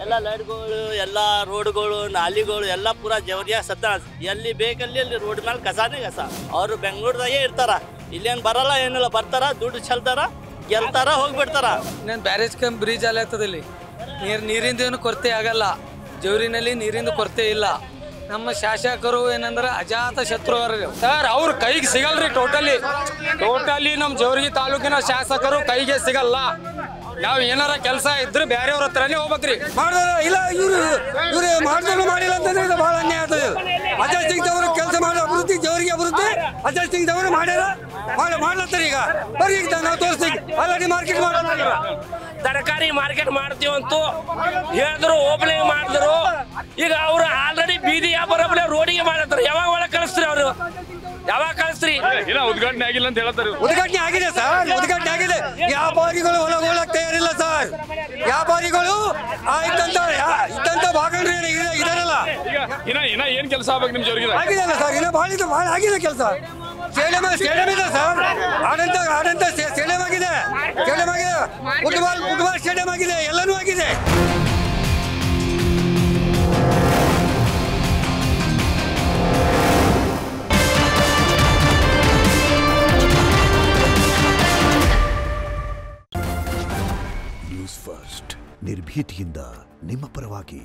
ಎಲ್ಲ ಲೈಟ್ಗಳು, ಎಲ್ಲ ರೋಡ್ಗಳು, ನಾಲಿಗಳು ಎಲ್ಲ ಪೂರಾ ಜವರಿಯಾಗ ಸತ್ತ. ಎಲ್ಲಿ ಬೇಕಲ್ಲಿ ಅಲ್ಲಿ ರೋಡ್ ಮೇಲೆ ಕಸಾನೇ ಕಸ. ಅವರು ಬೆಂಗಳೂರದಾಗೆ ಇರ್ತಾರ, ಇಲ್ಲೇನು ಬರಲ್ಲ, ಏನಿಲ್ಲ. ಬರ್ತಾರ, ದುಡ್ಡು ಚೆಲ್ತಾರ, ಗೆಲ್ತಾರ, ಹೋಗ್ಬಿಡ್ತಾರ. ಇನ್ನೇನು ಬ್ಯಾರೇಜ್ ಬ್ರಿಡ್ಜ್ ಅಲ್ಲ ಆಗ್ತದೆ. ಇಲ್ಲಿ ನೀರಿಂದ ಏನು ಕೊರತೆ ಆಗಲ್ಲ. ಜವರಿನಲ್ಲಿ ನೀರಿಂದ ಕೊರತೆ ಇಲ್ಲ. ನಮ್ಮ ಶಾಸಕರು ಏನಂದ್ರೆ ಅಜಾತ ಶತ್ರು ಸರ್. ಅವ್ರ ಕೈಗೆ ಸಿಗಲ್ರಿ. ಟೋಟಲಿ ನಮ್ಮ ಜೇವರ್ಗಿ ತಾಲೂಕಿನ ಶಾಸಕರು ಕೈಗೆ ಸಿಗಲ್ಲ. ನಾವು ಏನಾರ ಕೆಲಸ ಇದ್ರೆ ಬೇರೆಯವ್ರ ಹತ್ರನೇ ಹೋಗ್ಬೇಕ್ರಿ. ಮಾಡಿದ್ರ ಇಲ್ಲ ಇವ್ರು ಮಾಡಿದ್ರು ಮಾಡಿಲ್ಲ ಅಂತಂದ್ರೆ ಇದು ಭಾಳ ಅನ್ಯಾಯ ಆಗ್ತದೆ. ಅಜಯ್ ಸಿಂಗ್ ಅವರು ಕೆಲಸ ಮಾಡೋ ಅಭಿವೃದ್ಧಿ ಜೇವರ್ಗಿ ಅಭಿವೃದ್ಧಿ ಅಜಯ್ ಸಿಂಗ್ ಅವರು ಮಾಡ್ಯಾರ ಮಾಡ್ಲತ್ತಾರೆ. ಈಗ ಬರ್ರಿ ಈಗ ನಾವು ತೋರಿಸ್ತೀವಿ ಆಲ್ರೆಡಿ ಮಾರ್ಕೆಟ್ ಮಾಡೋಣ. ತರಕಾರಿ ಮಾರ್ಕೆಟ್ ಮಾಡ್ತೀವಂತೂ ಹೇಳಿದ್ರು ಓಪನಿಂಗ್ ಮಾಡಿದ್ರು. ಈಗ ಅವರು ಆಲ್ರೆಡಿ ಬೀದಿ ವ್ಯಾಪಾರ ರೋಡಿಗೆ ಮಾಡತ್ತಾರೆ. ಯಾವಾಗ ಒಳಗೆ ಕಳಿಸ್ತೀರಿ ಅವರು? ಯಾವಾಗ ಕಳಿಸ್ತೀರಿ? ಉದ್ಘಾಟನೆ ಆಗಿಲ್ಲ ಅಂತ ಹೇಳ್ತಾರೆ. ಉದ್ಘಾಟನೆ ಆಗಿದೆ ಸರ್, ಉದ್ಘಾಟನೆ ಆಗಿದೆ. ವ್ಯಾಪಾರಿಗಳು ಒಳಗೋಳಕ್ ತಯಾರಿಲ್ಲ ಸರ್. ವ್ಯಾಪಾರಿಗಳು ಇದ್ದಂತ ಭಾಗಂಡ್ರಿ ಇದಾರಲ್ಲ. ಇನ್ನ ಏನ್ ಕೆಲಸ ಆಗ್ಬೇಕು ನಿಮ್ ಜೋರಿಗೆ? ಆಗಿದೆಲ್ಲ ಸರ್, ಇನ್ನ ಭಾಳ ಆಗಿದೆ ಕೆಲಸ. ಸ್ಟೇಡಿಯಂ ಇದೆ ಸರ್, ಆಡಂತ ಸ್ಟೇಡಿಯಂ ಆಗಿದೆ, ಫುಟ್ಬಾಲ್ ಸ್ಟೇಡಿಯಂ ಆಗಿದೆ, ಎಲ್ಲನೂ ಆಗಿದೆ. ನ್ಯೂಸ್ ಫಸ್ಟ್ ನಿರ್ಭೀತಿಯಿಂದ ನಿಮ್ಮ ಪರವಾಗಿ.